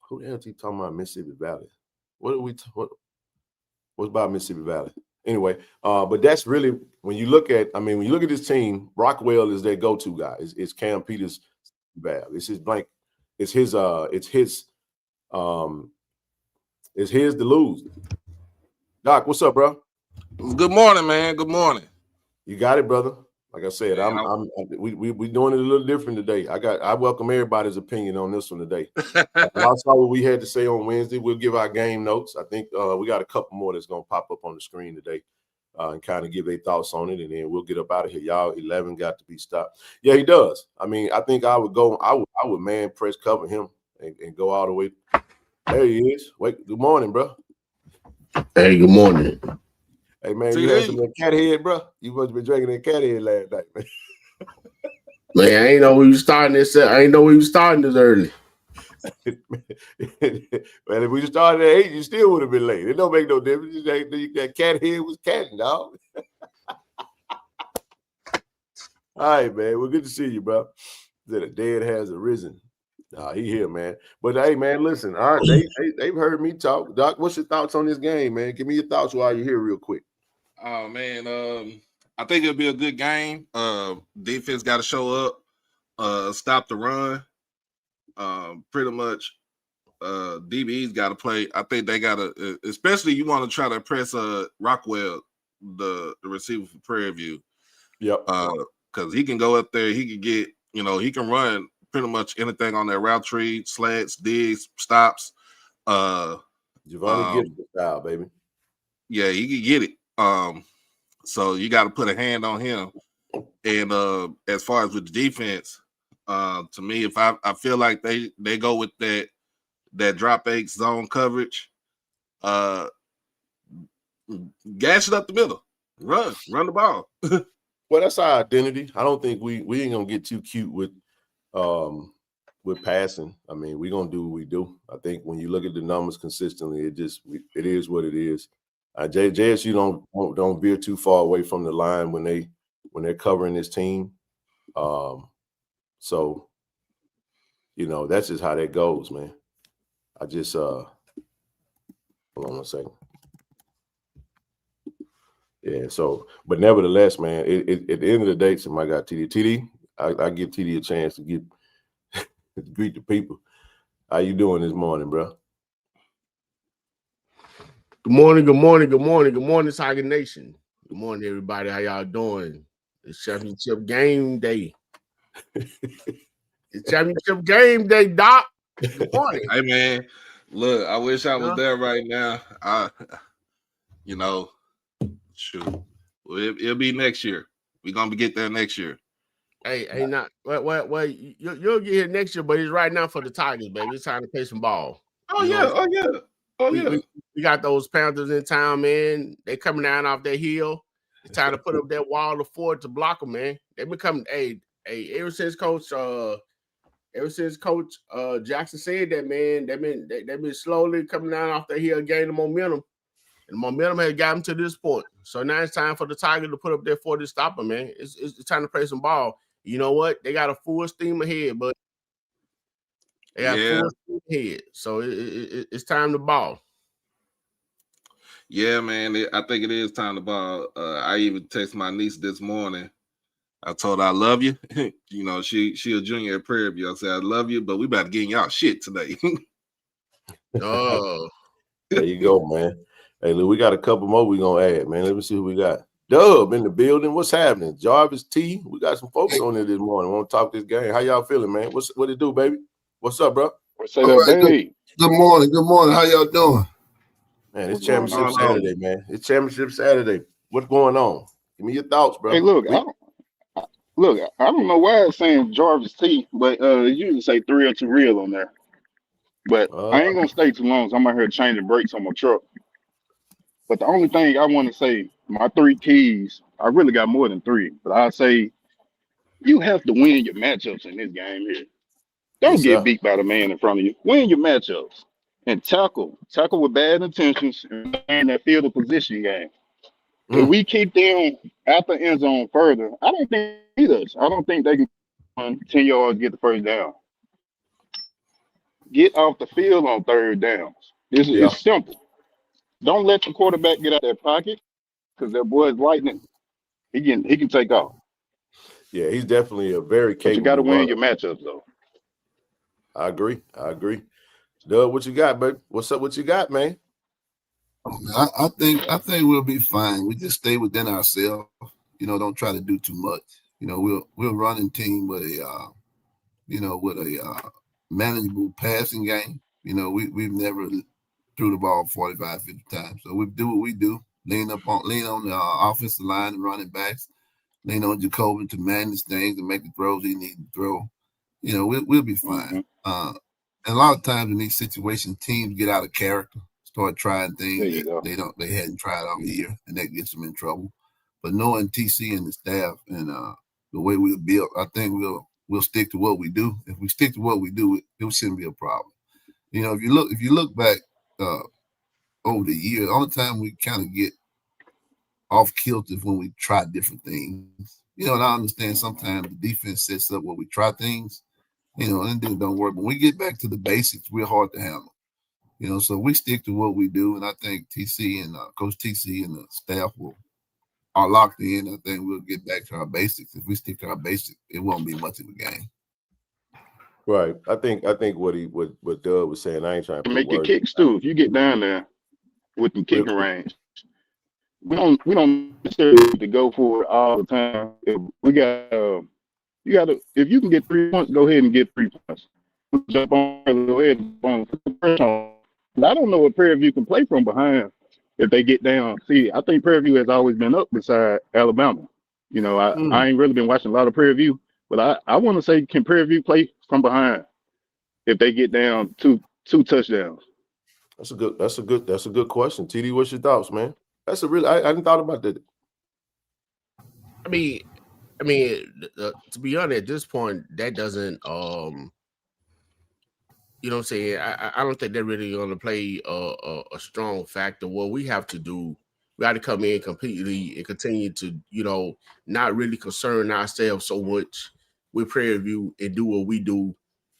Who the hell keep talking about Mississippi Valley? What's about Mississippi Valley? Anyway, but that's really when you look at this team, Rockwell is their go-to guy. It's Cam Peters' bad. It's his blank. It's his to lose. Doc, what's up, bro? Good morning, man. Good morning. You got it, brother. Like I said, we doing it a little different today. I welcome everybody's opinion on this one today. I saw what we had to say on Wednesday. We'll give our game notes. I think we got a couple more that's gonna pop up on the screen today, and kind of give their thoughts on it, and then we'll get up out of here. Y'all 11 got to be stopped. Yeah, he does. I mean, I think I would man press cover him and go all the way. There he is. Wait, good morning, bro. Hey, good morning. Hey, man, you had some of that cat head, bro. You must have been drinking that cat head last night, man. Man, I ain't know we was starting this. I ain't know we was starting this early. Man, if we started at 8, you still would have been late. It don't make no difference. That cat head was catting, dog. All right, man. Well, good to see you, bro. That the dead has arisen. He here, man. But hey, man, listen. All right, they've heard me talk. Doc, what's your thoughts on this game, man? Give me your thoughts while you're here, real quick. Oh man, I think it'll be a good game. Defense got to show up, stop the run. Pretty much, DB's got to play. I think they got to, especially you want to try to press Rockwell, the receiver for Prairie View. Yep. Because he can go up there, he can get, he can run pretty much anything on that route tree, slants, digs, stops. Giovanni Gibson style, baby. Yeah, he can get it. So you got to put a hand on him. And as far as with the defense, To me, if I feel like they go with that drop 8 zone coverage, gash it up the middle, run the ball. Well, that's our identity. I don't think we ain't gonna get too cute with passing. I mean, we're gonna do what we do. I think when you look at the numbers consistently, it is what it is. JSU don't veer too far away from the line when they're covering this team. So that's just how that goes, man. I just hold on one second. Yeah, so but nevertheless, man, at the end of the day, somebody got TD. I give TD a chance to greet the people. How you doing this morning, bro? Good morning, Tiger Nation. Good morning, everybody. How y'all doing? It's championship game day. It's championship game day, Doc. Good morning. Hey, man, look, I wish I was there right now. Shoot, well, it'll be next year. We're gonna get there next year. Hey, not well. You'll get here next year, but it's right now for the Tigers, baby. It's time to play some ball. Oh yeah. We got those Panthers in town, man. They coming down off that hill. It's time to put up that wall of Ford to block them, man. They been coming. Hey, ever since Coach Jackson said that, man, they've been slowly coming down off that hill, gaining momentum. And the momentum has gotten to this point. So now it's time for the Tigers to put up their 40 stopper, man. It's time to play some ball. You know what? They got a full steam ahead, but they got full steam ahead. So it's time to ball. Yeah, man. I think it is time to ball. I even texted my niece this morning. I told her I love you. She a junior at Prairie View. I said I love you, but we about to get y'all shit today. Oh, there you go, man. Hey, look, we got a couple more we gonna add, man. Let me see who we got. Dub in the building. What's happening? Jarvis T. We got some folks on here this morning. Want to talk this game? How y'all feeling, man? What it do, baby? What's up, bro? Say that, baby. Good morning. How y'all doing? Man, it's championship Saturday, man. It's championship Saturday. What's going on? Give me your thoughts, bro. Hey, look, I don't know why it's saying Jarvis T, but it usually say 3 or 2 real on there. But I ain't gonna stay too long, so I'm out here changing brakes on my truck. But the only thing I want to say, my 3 keys, I really got more than 3, but I say you have to win your matchups in this game here. Don't get beat by the man in front of you. Win your matchups and tackle with bad intentions and that field of position game. If we keep them out the end zone further, I don't think he does. I don't think they can run 10 yards, get the first down. Get off the field on 3rd downs. It's simple. Don't let the quarterback get out that pocket because that boy is lightning. He can take off. Yeah, he's definitely a very capable. But you got to win your matchups, though. I agree. Doug, what you got, baby? What's up? What you got, man? I think we'll be fine. We just stay within ourselves. Don't try to do too much. We'll running team with a manageable passing game. We've never threw the ball 45, 50 times. So we do what we do. Lean on the offensive line and running backs. Lean on Jacoby to manage things and make the throws he needs to throw. We'll be fine. And a lot of times in these situations, teams get out of character, start trying things they hadn't tried all year, and that gets them in trouble. But knowing TC and the staff and the way we're built, I think we'll stick to what we do. If we stick to what we do, it shouldn't be a problem. If you look back over the years, the only time we kind of get off kilter is when we try different things. And I understand sometimes the defense sets up where we try things, and then it don't work. But when we get back to the basics, we're hard to handle. So we stick to what we do, and I think TC and Coach TC and the staff are locked in. I think we'll get back to our basics. If we stick to our basics, it won't be much of a game. Right. I think what Doug was saying. I ain't trying to make your kicks too. If you get down there with the kicking range, we don't necessarily have to go for it all the time. If you can get 3 points, go ahead and get 3 points. Jump on, go ahead and put the pressure on. I don't know what Prairie View can play from behind if they get down. See, I think Prairie View has always been up beside Alabama. I ain't really been watching a lot of Prairie View, But I want to say, can Prairie View play from behind if they get down two touchdowns? That's a good question. TD, what's your thoughts, man? That's a really I hadn't thought about that. I mean, to be honest, at this point, that doesn't you know what I'm saying? I don't think they're really going to play a strong factor. What we have to do, we got to come in completely and continue to, you know, not really concern ourselves so much with Prairie View and do what we do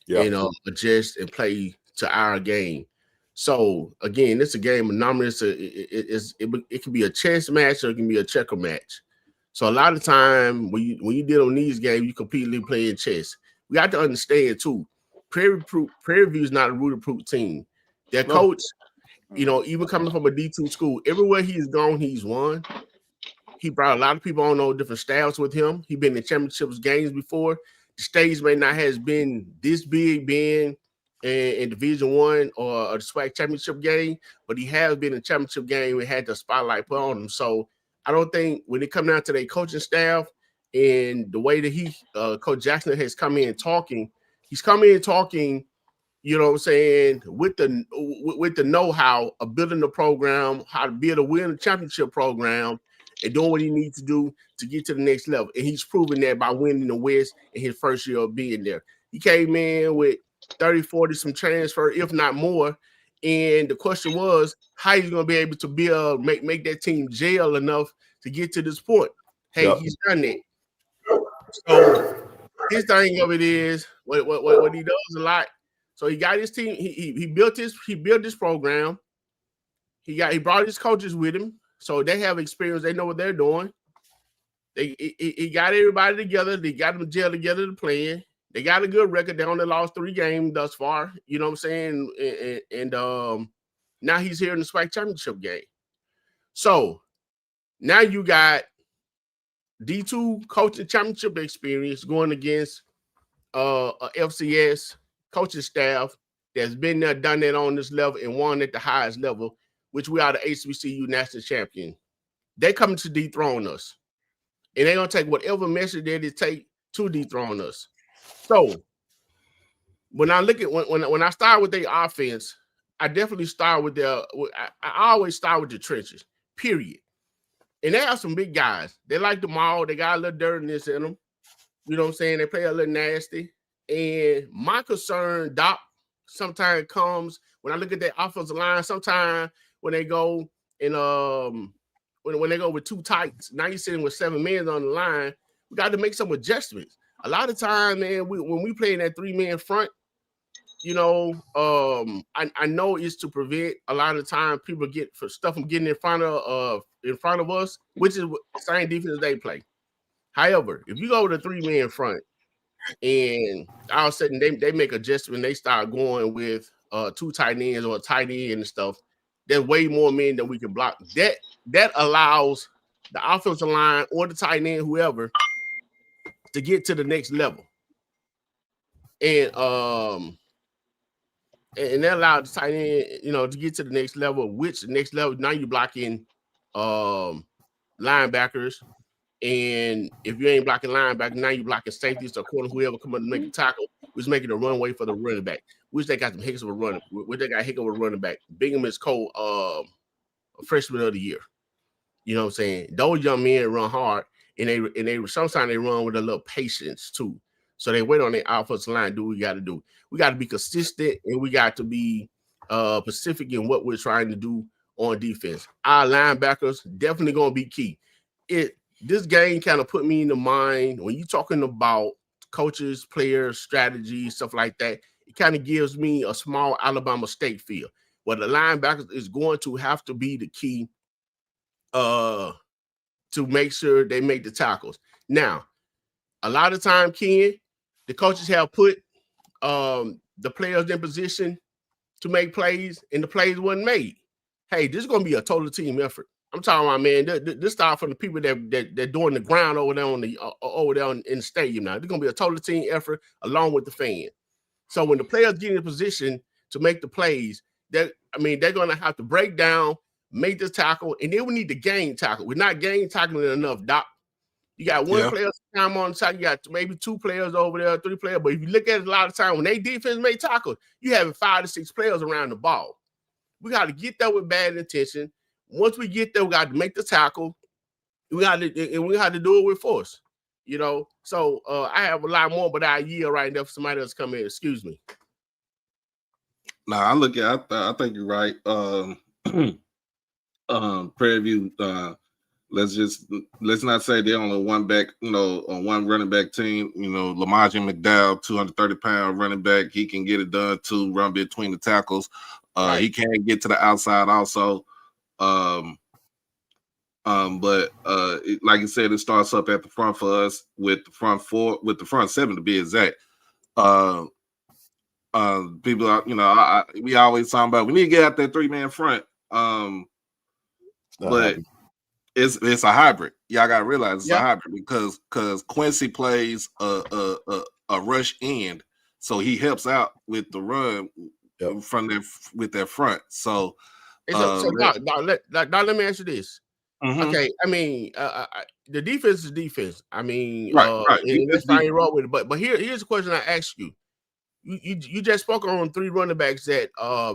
and adjust and play to our game. So again, it's a game of numbers. It can be a chess match or it can be a checker match. So a lot of time when you deal on these games, you completely playing chess. We got to understand too. Prairie View is not a rooted-proof team. Their coach, you know, even coming from a D2 school, everywhere he's gone, he's won. He brought a lot of people on those different styles with him. He's been in championships games before. The stage may not have been this big, being in Division I or the SWAC championship game, but he has been in a championship game and had the spotlight put on him. So I don't think when it comes down to their coaching staff and the way that Coach Jackson has come in talking, he's coming in talking, you know what I'm saying, with the know-how of building the program, how to be able to win a championship program, and doing what he needs to do to get to the next level. And he's proven that by winning the West in his first year of being there. He came in with 30, 40, some transfer, if not more. And the question was, how he's going to be able to make that team gel enough to get to this point. Hey, he's done that. So his thing of it is what he does a lot. So he got his team. He built this program. He brought his coaches with him, so they have experience. They know what they're doing. He got everybody together. They got them gel together to play. They got a good record. They only lost 3 games thus far. You know what I'm saying? And now he's here in the SWAC championship game. So now you got D2 coaching championship experience going against a FCS coaching staff that's been there, done that on this level and won at the highest level, which we are the HBCU national champion. They coming to dethrone us. And they're going to take whatever measure that it take to dethrone us. So when I look at when I start with their offense, I definitely start with I always start with the trenches, period. And they have some big guys. They like the mall. They got a little dirtiness in them. You know what I'm saying? They play a little nasty. And my concern, Doc, sometimes comes when I look at their offensive line. Sometimes when they go and when they go with 2 tights, now you're sitting with 7 men on the line. We got to make some adjustments. A lot of time, man, when we play in that 3-man front, you know, I know it's to prevent a lot of time people get for stuff from getting in front of us, which is the same defense they play. However, if you go with a 3-man front and all of a sudden they make adjustment, they start going with 2 tight ends or a tight end and stuff, there's way more men than we can block. That allows the offensive line or the tight end, whoever, to get to the next level. And that allowed the tight end, you know, to get to the next level, which the next level, now you're blocking linebackers. And if you ain't blocking linebackers, now you're blocking safeties or corner, whoever come up to make a tackle, which making a runway for the running back, which they got some hiccups of a running, which they got hiccup of a running back. Bingham is Cole, a freshman of the year. You know what I'm saying? Those young men run hard, and they sometimes they run with a little patience too. So they wait on their offensive line, do what we got to do. We got to be consistent, and we got to be specific in what we're trying to do on defense. Our linebackers definitely going to be key. This game kind of put me in the mind when you're talking about coaches, players, strategy, stuff like that. It kind of gives me a small Alabama State feel, where the linebackers is going to have to be the key to make sure they make the tackles. Now, a lot of time, Ken, the coaches have put the players in position to make plays, and the plays wasn't made. Hey, this is going to be a total team effort. I'm talking about, man, this start from the people that doing the ground over there in the stadium now. It's going to be a total team effort along with the fans. So when the players get in position to make the plays, they're going to have to break down, make the tackle, and then we need to game tackle. We're not game tackling enough, Doc. You got one player time on the side. You got maybe 2 players over there, 3 players. But if you look at it a lot of time, when they defense make tackles, you have 5 to 6 players around the ball. We got to get there with bad intention. Once we get there, we got to make the tackle. We got to do it with force. You know, so I have a lot more, but I yield right now for somebody else to come in. Excuse me. Nah, I look at. I think you're right. Prairie View. Let's not say they're on a one back, on one running back team. Lamajin McDowell, 230-pound running back. He can get it done too, run between the tackles. Right. He can get to the outside also. But like you said, it starts up at the front for us with the front 7 to be exact. People are, we always talking about we need to get out that 3-man front. But it's a hybrid. Y'all gotta realize it's a hybrid because Quincy plays a rush end, so he helps out with the run with that front. So now let me answer this. Mm-hmm. Okay, I mean the defense is defense. I mean, right. That's fine wrong with it. But here's the question I ask you. You just spoke on 3 running backs that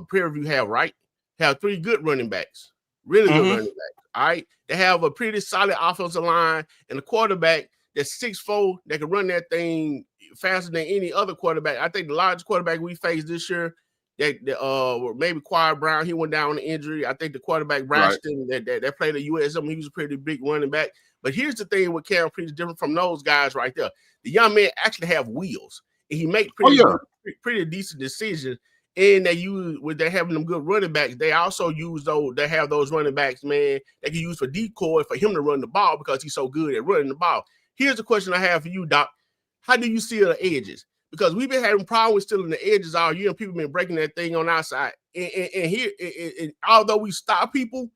Prairie View have, right? Have 3 good running backs, really good running backs. All right, they have a pretty solid offensive line and a quarterback that's 6'4" that can run that thing faster than any other quarterback. I think the largest quarterback we faced this year, maybe Quad Brown, he went down on the injury. I think the quarterback Braxton that played at USM, he was a pretty big running back. But here's the thing with Cam Priest different from those guys right there. The young man actually have wheels, and he make pretty decent decisions. And they're having them good running backs. They also have those running backs, man, they can use for decoy for him to run the ball because he's so good at running the ball. Here's the question I have for you, Doc. How do you seal the edges? Because we've been having problems stealing the edges all year, and people been breaking that thing on our side. And although we stop people,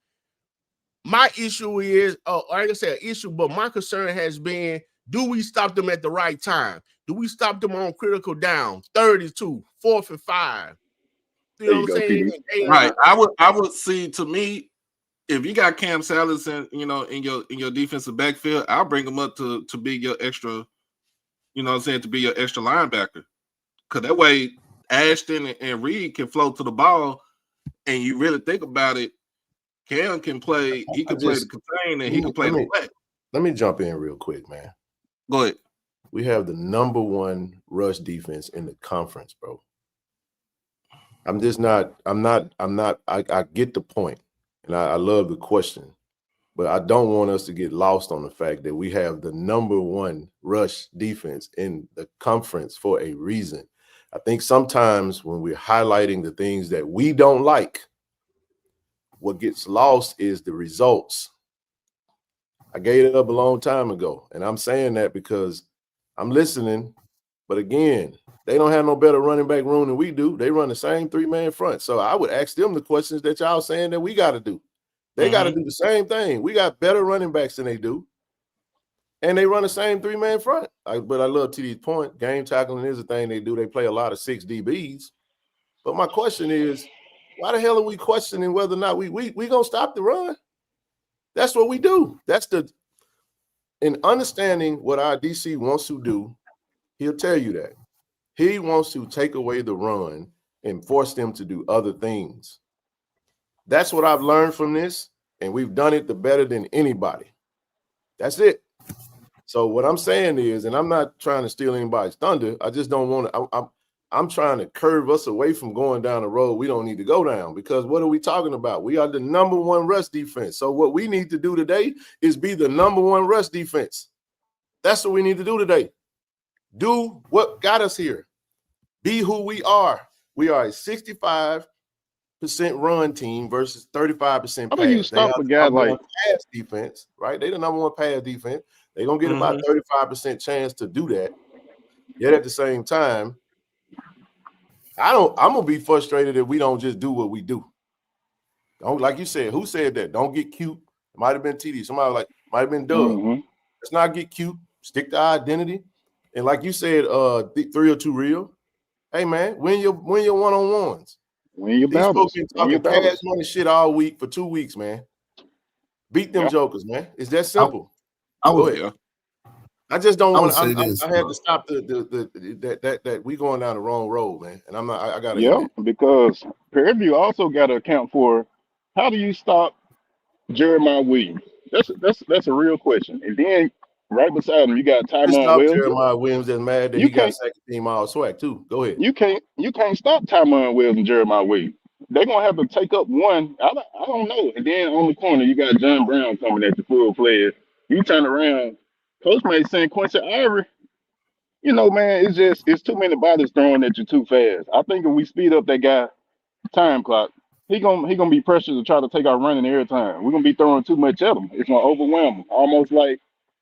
my issue is, I can say an issue, but my concern has been, do we stop them at the right time? Do we stop them on critical down, 32, 4th and 5? You know what I'm saying? Right. I would see, to me, if you got Cam Salas in your defensive backfield, I'll bring him up to be your extra, to be your extra linebacker. Because that way Ashton and Reed can float to the ball, and you really think about it, Cam can play, he can play the contain and he can play the wet. Let me jump in real quick, man. Go ahead. We have the #1 rush defense in the conference, bro. I get the point, and I love the question, but I don't want us to get lost on the fact that we have the #1 rush defense in the conference for a reason. I think sometimes when we're highlighting the things that we don't like, what gets lost is the results. I gave it up a long time ago, and I'm saying that because I'm listening, but again, they don't have no better running back room than we do. They run the same 3-man front. So I would ask them the questions that y'all saying that we got to do. They got to do the same thing. We got better running backs than they do, and they run the same 3-man front. But I love TD's point. Game tackling is a thing they do. They play a lot of 6 DBs. But my question is, why the hell are we questioning whether or not we gonna stop the run? That's what we do. In understanding what our DC wants to do, he'll tell you that. He wants to take away the run and force them to do other things. That's what I've learned from this, and we've done it the better than anybody. That's it. So what I'm saying is, and I'm not trying to steal anybody's thunder, I just don't want to, I'm trying to curve us away from going down the road we don't need to go down, because what are we talking about? We are the #1 rush defense. So what we need to do today is be the #1 rush defense. That's what we need to do today. Do what got us here. Be who we are. We are a 65% run team versus 35% pass. How do you stop a guy like pass defense, right? They the #1 pass defense. They're gonna get about 35% chance to do that. Yet at the same time, I'm gonna be frustrated if we don't just do what we do. Don't, like you said, who said that? Don't get cute. It might have been TD. Somebody might have been Doug. Let's not get cute. Stick to our identity. And like you said, 302 real. Hey man, win your one-on-ones. Win your battles. These folks been talking cash money shit all week for 2 weeks, man. Beat them jokers, man. It's that simple. I I just don't I want would say this. I had to stop that we going down the wrong road, man. And I'm not. I got to Yeah, end because Prairie View also got to account for how do you stop Jeremiah Williams? That's a real question. And then right beside him, you got it. Tymon Stop Wells. Jeremiah Williams. That's mad that You he got can't second team all swag too. Go ahead. you can't stop Tymon Wells and Jeremiah Williams. They're gonna have to take up one. I don't know. And then on the corner, you got John Brown coming at the full player. You turn around, Coach may send Quincy Ivory. You know, man, it's too many bodies throwing at you too fast. I think if we speed up that guy time clock, he gonna be pressured to try to take our running every time. We're gonna be throwing too much at him. It's gonna overwhelm him. Almost like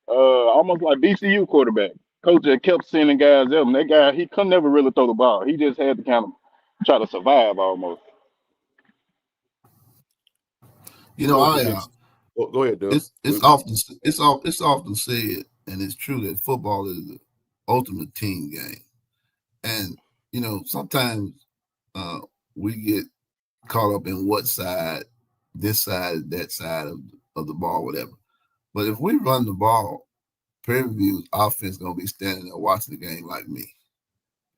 BCU quarterback. Coach that kept sending guys at him. That guy, he could never really throw the ball. He just had to kind of try to survive almost. You know, Go ahead, Doug. it's often said, and it's true that football is the ultimate team game. And you know, sometimes we get caught up in what side, this side, that side of the ball, whatever. But if we run the ball, Prairie View's offense gonna be standing there watching the game like me.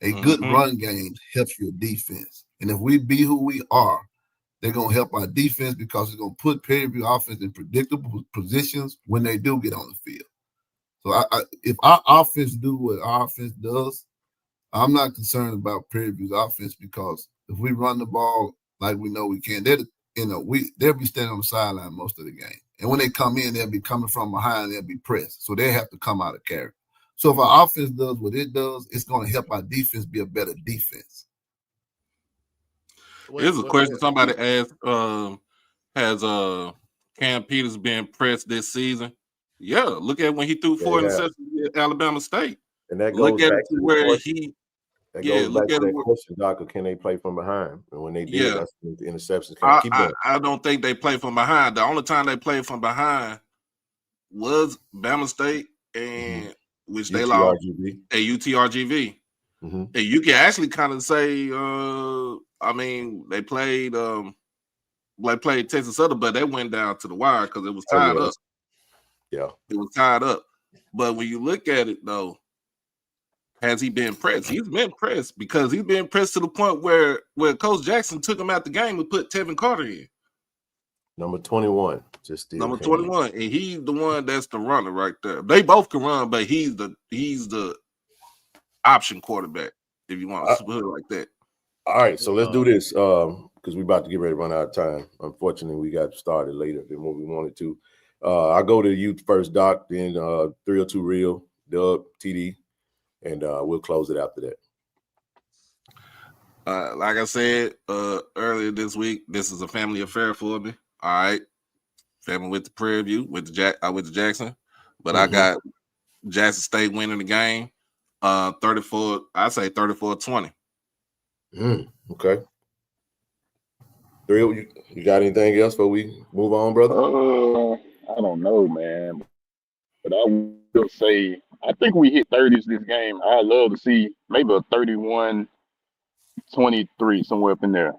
A good run game helps your defense, and if we be who we are, they're gonna help our defense because it's gonna put Prairie View offense in predictable positions when they do get on the field. So if our offense do what our offense does, I'm not concerned about Prairie View's offense because if we run the ball like we know we can, they'll be standing on the sideline most of the game. And when they come in, they'll be coming from behind, they'll be pressed. So they have to come out of character. So if our offense does what it does, it's going to help our defense be a better defense. Here's a question somebody asked: has Cam Peters been pressed this season? Yeah, look at when he threw 4 interceptions at Alabama State. And that look goes at back it to where question. he. That Yeah, goes look back at to it. that question, Doc, can they play from behind? And when they did, Yeah. that's when the interceptions came. Keep going. I don't think they play from behind. The only time they played from behind was Bama State, and which they lost at UTRGV. And you can actually kind of say, I mean, they played Texas Southern, but they went down to the wire because it was tied up. Yeah, it was tied up. But when you look at it, though, has he been pressed? He's been pressed because he's been pressed to the point where Coach Jackson took him out the game and put Tevin Carter in. Number 21, number 21, and he's the one that's the runner right there. They both can run, but he's the option quarterback, if you want to put it like that. All right, so let's do this because we're about to get ready to run out of time. Unfortunately, we got started later than what we wanted to. I'll go to you first, Doc, then 302 Real, Doug, TD, and we'll close it after that. Like I said earlier this week, this is a family affair for me. All right, family with the Prairie View, with the Jackson, but I got Jackson State winning the game, 34. I say 34-20. Okay. Real, you got anything else before we move on, brother? I don't know, man, but I will say I think we hit 30s this game. I'd love to see maybe a 31-23 somewhere up in there.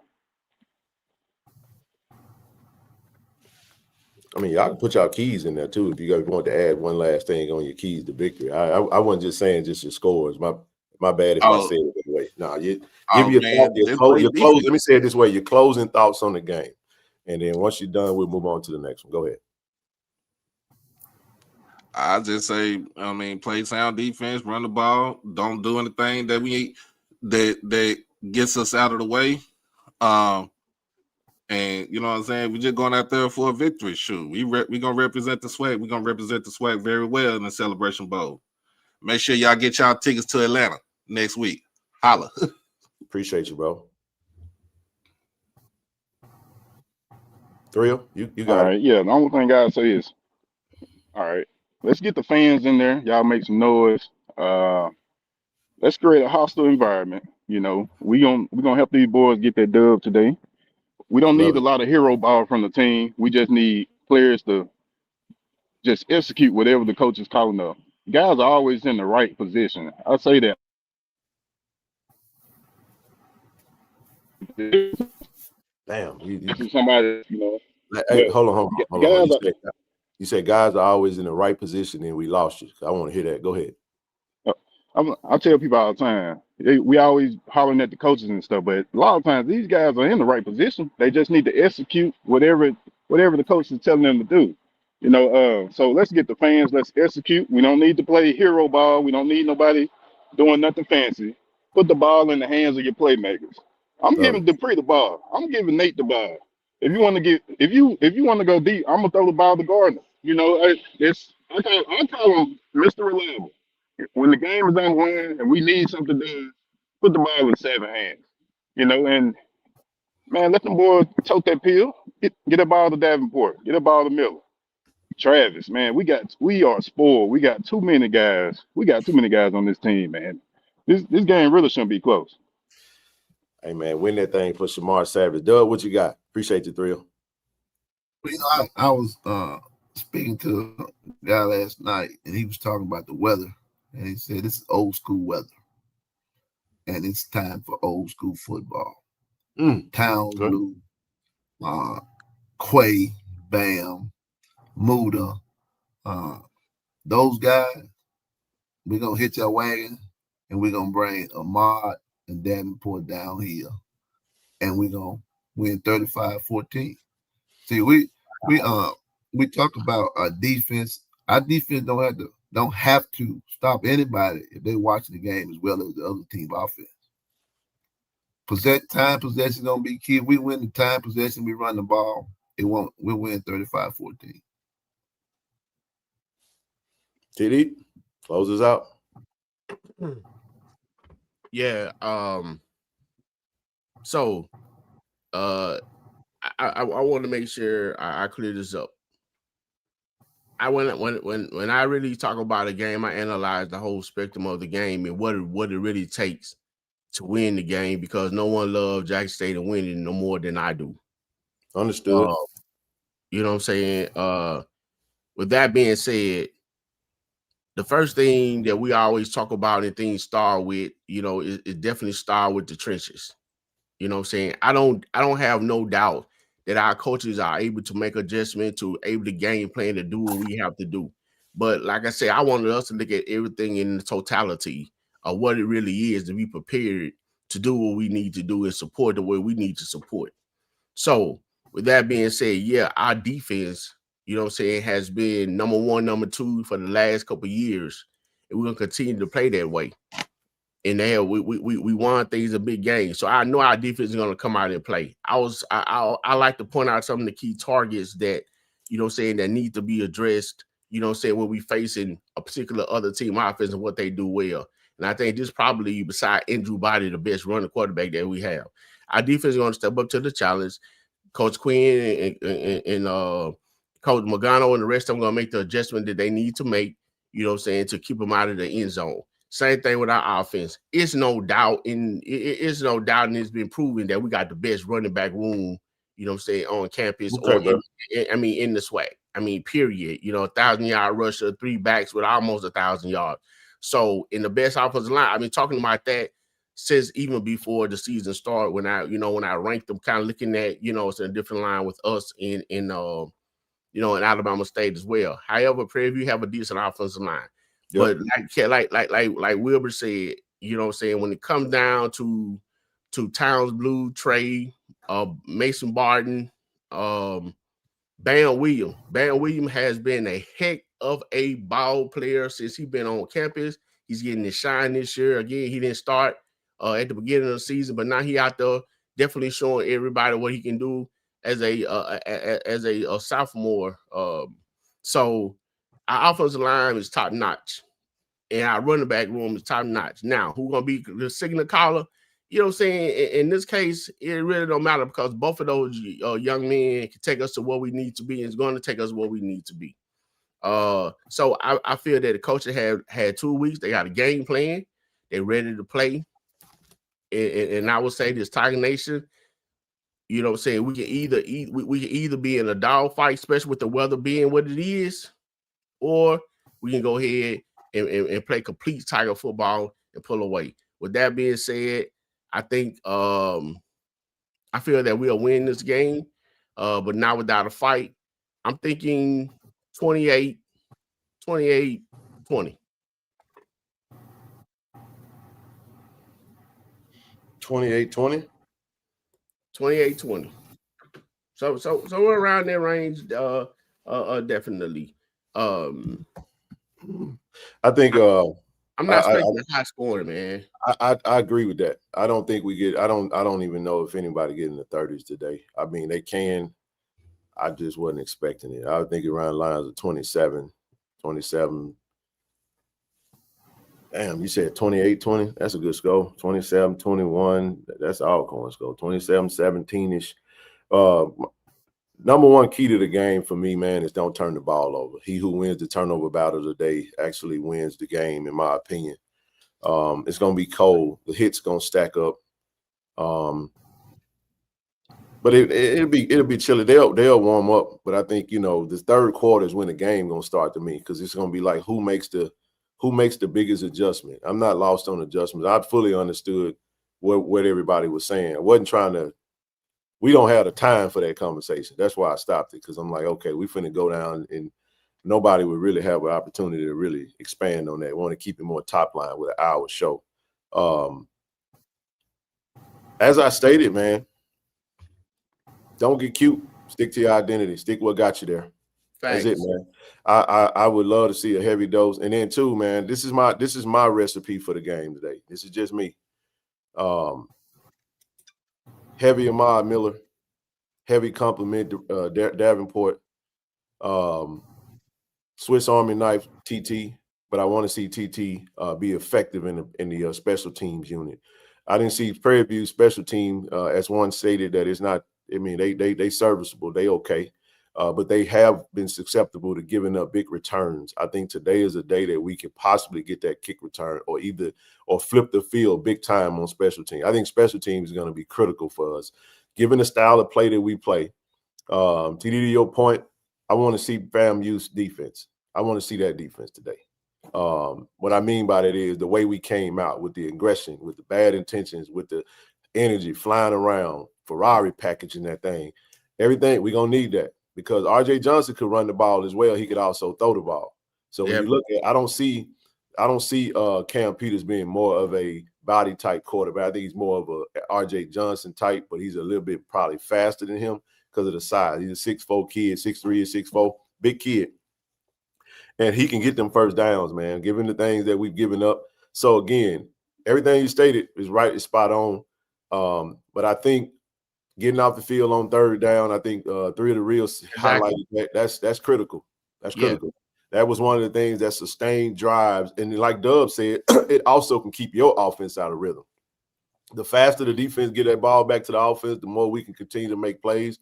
I mean, y'all can put y'all keys in there too if you guys want to add one last thing on your keys to victory. I wasn't just saying just your scores. My bad if I said it that way. No, give your close. Let me say it this way: your closing thoughts on the game, and then once you're done, we'll move on to the next one. Go ahead. I just say, I mean, play sound defense, run the ball, don't do anything that gets us out of the way. And you know what I'm saying? We're just going out there for a victory. Shoot, we're gonna represent the SWAC. We're gonna represent the SWAC very well in the Celebration Bowl. Make sure y'all get y'all tickets to Atlanta next week. Holla. Appreciate you, bro. Thrill, you got all right, it. Yeah, the only thing I say is, all right, let's get the fans in there. Y'all make some noise. Let's create a hostile environment. You know, we're gonna help these boys get that dub today. We don't need a lot of hero ball from the team. We just need players to just execute whatever the coach is calling up. Guys are always in the right position. I say that. Damn, you somebody, you know. Hey, hold on. Guys You said guys are always in the right position, and we lost you. I want to hear that. Go ahead. I tell people all the time, we always hollering at the coaches and stuff, but a lot of times these guys are in the right position. They just need to execute whatever the coach is telling them to do. So let's get the fans, let's execute. We don't need to play hero ball. We don't need nobody doing nothing fancy. Put the ball in the hands of your playmakers. I'm giving Dupree the ball. I'm giving Nate the ball. If you want to go deep, I'm gonna throw the ball to Gardner. I call him Mr. Reliable. When the game is on one and we need something done, put the ball in 7 hands. And man, let them boys tote that pill. Get that ball to Davenport. Get that ball to Miller. Travis, man, we are spoiled. We got too many guys. We got too many guys on this team, man. This game really shouldn't be close. Hey man, win that thing for Shamar Savage. Doug, what you got? Appreciate you, Thrill. I was speaking to a guy last night, and he was talking about the weather. And he said, this is old school weather. And it's time for old school football. Town Blue, Quay, Bam, Muda, those guys, we're going to hit your wagon, and we're going to bring Ahmad and Davenport downhill, and we're going to win 35-14. See, we talk about our defense. Our defense don't have to stop anybody if they're watching the game as well as the other team offense. Time possession gonna be key. If we win the time possession, we run the ball. We'll win 35-14. TD, close us out. Yeah. So, I want to make sure I clear this up. When I really talk about a game, I analyze the whole spectrum of the game and what it really takes to win the game, because no one loves Jackson State and winning no more than I do. Understood. You know what I'm saying? With that being said, the first thing that we always talk about and things start with, it definitely start with the trenches. You know what I'm saying? I don't have no doubt that our coaches are able to make adjustment to able to game plan to do what we have to do. But like I said, I wanted us to look at everything in the totality of what it really is to be prepared to do what we need to do and support the way we need to support. So with that being said, yeah, our defense, has been number 1, number 2 for the last couple of years. And we're going to continue to play that way. And there we won things a big game. So I know our defense is going to come out and play. I like to point out some of the key targets that, that need to be addressed, when we facing a particular other team offense and what they do well. And I think this probably, beside Andrew Body, the best running quarterback that we have. Our defense is going to step up to the challenge. Coach Quinn and Coach Magano and the rest of them going to make the adjustment that they need to make, to keep them out of the end zone. Same thing with our offense. It's no doubt, and it's been proven that we got the best running back room, on campus, Okay, in the SWAC. Period. 1,000-yard rusher, 3 backs with almost 1,000 yards. So in the best offensive line, I've been talking about that since even before the season started. When I ranked them, kind of looking at, it's in a different line with us in Alabama State as well. However, Prairie View have a decent offensive line. Yep. But like Wilbur said, when it comes down to Towns Blue, Trey, Mason Barton, Bam Williams has been a heck of a ball player since he's been on campus. He's getting his shine this year. Again, he didn't start at the beginning of the season, but now he out there definitely showing everybody what he can do as a sophomore. So our offensive line is top notch, and our running back room is top notch. Now, who's gonna be the signal caller? In this case, it really don't matter, because both of those young men can take us to where we need to be, and it's going to take us where we need to be. So I feel that the coaches have had 2 weeks. They got a game plan. They're ready to play. And I would say this, Tiger Nation, we can either be in a dog fight, especially with the weather being what it is, or we can go ahead and play complete Tiger football and pull away. With that being said, I think I feel that we'll win this game, but not without a fight. I'm thinking 28, 28, 20. 28-20? 28-20. So we're around that range, definitely. I think I'm not expecting a high scoring, man. I agree with that. I don't think we get I don't even know if anybody get in the 30s today. I mean, they can. I just wasn't expecting it. I would think around lines of 27. Damn, you said 28-20. That's a good score. 27-21. That's Alcorn score. 27-17-ish. Number one key to the game for me, man, is don't turn the ball over. He who wins the turnover battle today actually wins the game, in my opinion. It's gonna be cold. The hits gonna stack up. But it'll be chilly. They'll warm up. But I think, the third quarter is when the game gonna start to me, because it's gonna be like who makes the biggest adjustment. I'm not lost on adjustments. I fully understood what everybody was saying. I wasn't trying to. We don't have the time for that conversation. That's why I stopped it, because I'm like, okay, we finna go down, and nobody would really have an opportunity to really expand on that. We want to keep it more top line with an hour show. As I stated, man, don't get cute. Stick to your identity. Stick what got you there. Thanks. That's it, man. I would love to see a heavy dose. And then too, man, this is my recipe for the game today. This is just me. Heavy Ahmad Miller, heavy compliment Davenport, Swiss Army knife TT, but I want to see TT be effective in the special teams unit. I didn't see Prairie View special team, as one stated, that it's not. I mean, they serviceable, they okay, but they have been susceptible to giving up big returns. I think today is a day that we could possibly get that kick return, or flip the field big time on special teams. I think special teams is going to be critical for us, given the style of play that we play. TD, to your point, I want to see FAMU's defense. I want to see that defense today. What I mean by that is the way we came out with the aggression, with the bad intentions, with the energy flying around, Ferrari packaging that thing, everything. We're going to need that, because RJ Johnson could run the ball as well. He could also throw the ball. So when you look at, I don't see Cam Peters being more of a body type quarterback. I think he's more of a RJ Johnson type, but he's a little bit probably faster than him because of the size. He's a 6'4" kid, 6'3" or 6'4", big kid. And he can get them first downs, man, given the things that we've given up. So again, everything you stated is right, is spot on. But I think getting off the field on third down, I think Three of the Reels highlighted that. That's critical. That's critical. Yeah. That was one of the things that sustained drives. And like Dub said, it also can keep your offense out of rhythm. The faster the defense get that ball back to the offense, the more we can continue to make plays.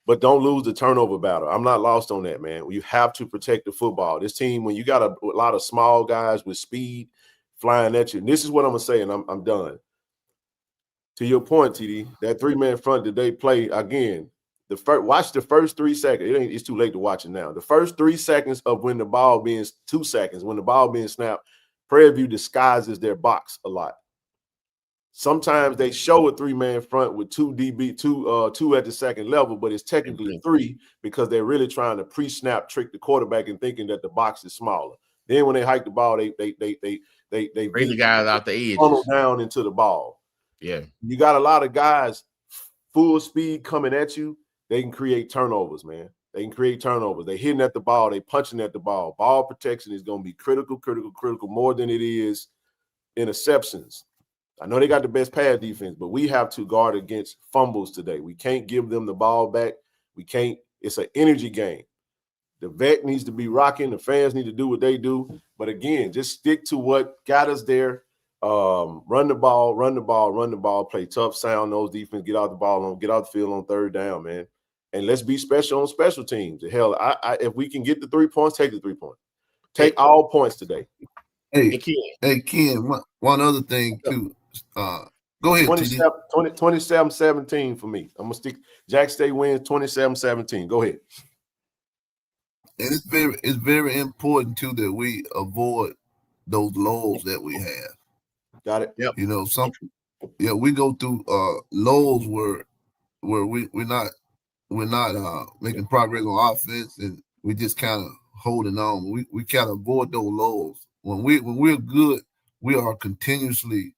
But don't lose the turnover battle. I'm not lost on that, man. You have to protect the football. This team, when you got a lot of small guys with speed flying at you, and this is what I'm going to say, and I'm done. To your point, TD, that three-man front that they play, again, watch the first 3 seconds. It's too late to watch it now. The first 3 seconds of when the ball being 2 seconds, when the ball being snapped, Prairie View disguises their box a lot. Sometimes they show a three-man front with two DB, two at the second level, but it's technically 3 because they're really trying to pre-snap trick the quarterback and thinking that the box is smaller. Then when they hike the ball, they bring the guys out the edges, funnel down into the ball. Yeah, you got a lot of guys full speed coming at you. They can create turnovers, man. They can create turnovers. They hitting at the ball. They punching at the ball. Ball protection is going to be critical more than it is interceptions. I know they got the best pass defense, but we have to guard against fumbles today. We can't give them the ball back. We can't. It's an energy game. The vet needs to be rocking. The fans need to do what they do. But again, just stick to what got us there. Run the ball, play tough, sound nose defense, get out the field on third down, man. And let's be special on special teams. Hell, if we can get the 3 points, take the 3 points. Take all points today. Hey, Ken, one other thing too. Go ahead. 27-17 for me. I'm gonna stick. Jack State wins 27-17. Go ahead. And it's very important too that we avoid those lows that we have. Got it. Yep. You know, we go through lows where we're not making progress on offense, and we just kind of holding on. We kind of avoid those lows. When we're good, we are continuously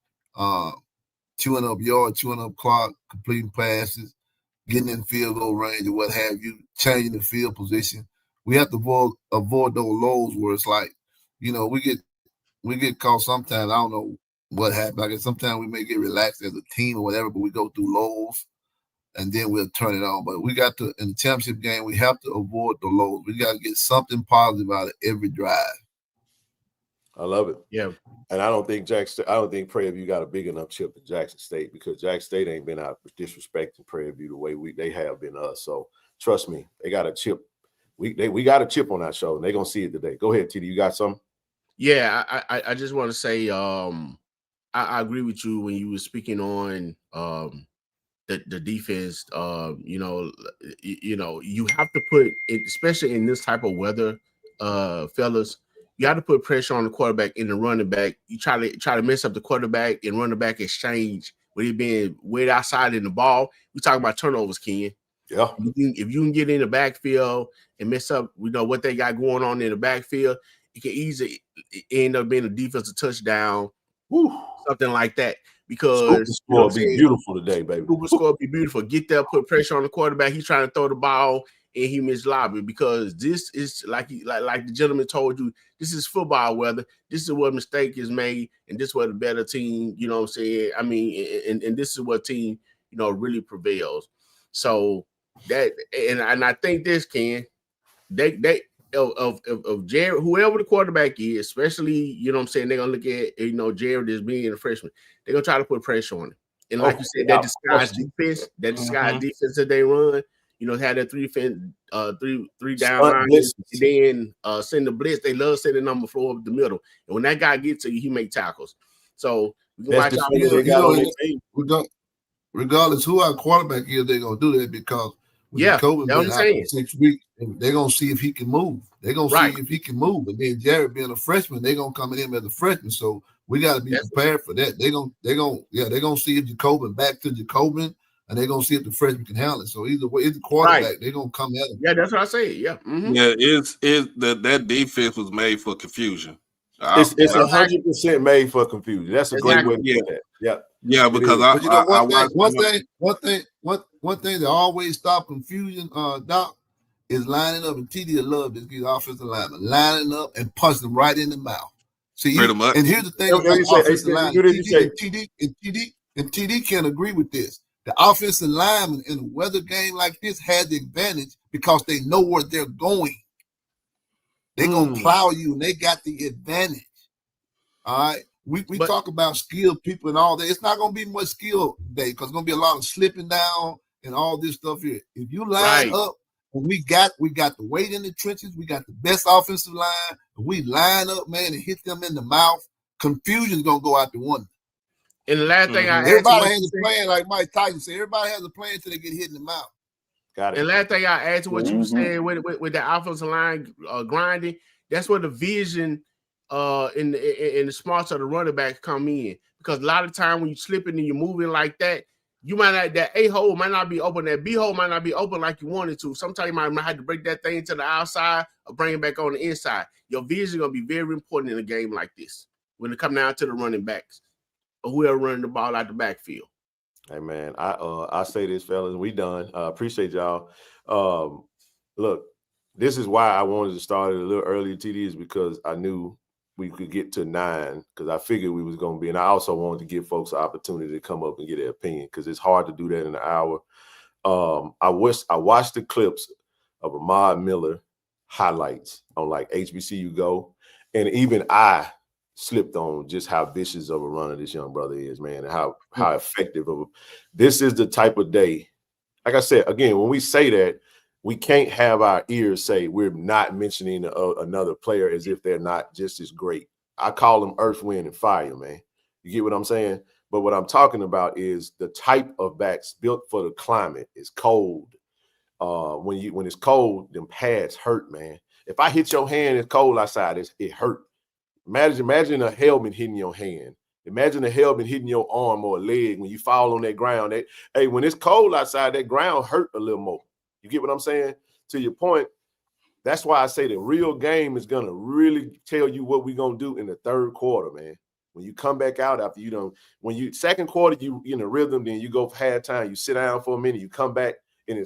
chewing up yard, chewing up clock, completing passes, getting in field goal range or what have you, changing the field position. We have to avoid those lows where it's like, we get caught sometimes. I don't know what happened. I guess sometimes we may get relaxed as a team or whatever, but we go through lows and then we'll turn it on. But we got to, in the championship game, we have to avoid the lows. We got to get something positive out of every drive. I love it. Yeah. And I don't think Prairie View got a big enough chip to Jackson State, because Jackson State ain't been out disrespecting Prairie View the way they have been us. So trust me, they got a chip. We got a chip on our shoulder. They're gonna see it today. Go ahead, TD. You got something? Yeah, I just want to say I agree with you when you were speaking on the defense. You have to put it, especially in this type of weather, fellas. You have to put pressure on the quarterback and the running back. You try to mess up the quarterback and running back exchange with it being way outside in the ball. We talk about turnovers, Ken. Yeah. If you can get in the backfield and mess up, what they got going on in the backfield, it can easily end up being a defensive touchdown, something like that. Because score be beautiful today, baby. Super score be beautiful. Get there, put pressure on the quarterback. He's trying to throw the ball and he mislobbed it, because this is like the gentleman told you, this is football weather. This is where mistake is made, and this is where the better team, you know what I'm saying? I mean, and this is what team, really prevails. So that, and I think this they of Jared, whoever the quarterback is, especially, they're gonna look at Jared as being a freshman. They're gonna try to put pressure on him. And like you said, that disguised defense, that they run, had that three down line, and then send the blitz. They love sending number 4 up the middle. And when that guy gets to you, he make tackles. So we can watch out. Regardless who our quarterback is, they're gonna do that, because COVID been out for 6 weeks, and they're gonna see if he can move. They're gonna see if he can move. And then Jared being a freshman, they're gonna come in as a freshman. So we got to be prepared for that. They're gonna see if Jacobin back to Jacobin, and they're gonna see if the freshman can handle it. So either way, it's the quarterback. They're gonna come at him. Yeah, that's what I say. Yeah, yeah. That defense was made for confusion. It's 100% made for confusion. That's a great way to put that. Yeah. Yeah, because one thing that always stop confusion, Doc, is lining up, and TD love this offensive lineman, lining up and punching them right in the mouth. See, pretty much. And here's the thing about offensive lineman, TD can agree with this. The offensive lineman in a weather game like this has the advantage because they know where they're going. They're gonna plow you, and they got the advantage. All right. We talk about skilled people and all that. It's not gonna be much skill today, because it's gonna be a lot of slipping down and all this stuff here. If you line up, and we got the weight in the trenches, we got the best offensive line, and we line up, man, and hit them in the mouth, confusion's gonna go out the window. And the last thing everybody has a plan, like Mike Tyson said. Everybody has a plan until they get hit in the mouth. Got it. And last thing I add to what you were saying with the offensive line grinding, that's where the vision in the smarts of the running back come in. Because a lot of time when you slipping and you're moving like that, you might not, that A hole might not be open, that B hole might not be open like you wanted to. Sometimes you might have to break that thing to the outside or bring it back on the inside. Your vision is gonna be very important in a game like this when it come down to the running backs or whoever running the ball out the backfield. Hey man, I say this, fellas, we done. Appreciate y'all. Look, this is why I wanted to start it a little earlier, TD, is because I knew we could get to 9, because I figured we was going to be, and I also wanted to give folks an opportunity to come up and get their opinion, because it's hard to do that in an hour. I watched the clips of Ahmad Miller highlights on like HBCU Go, and even I slipped on just how vicious of a runner this young brother is, man, and how effective of a. This is the type of day, like I said, again, when we say that, we can't have our ears say we're not mentioning another player as if they're not just as great. I call them earth, wind, and fire, man. You get what I'm saying? But what I'm talking about is the type of backs built for the climate. It's cold. When it's cold, them pads hurt, man. If I hit your hand, it's cold outside, it hurt. Imagine a helmet hitting your hand. Imagine a helmet hitting your arm or a leg when you fall on that ground. When it's cold outside, that ground hurt a little more. You get what I'm saying? To your point, That's why I say the real game is gonna really tell you what we're gonna do in the third quarter, man. When you come back out after you don't, when you second quarter, you in a rhythm, then you go for halftime, you sit down for a minute, you come back, and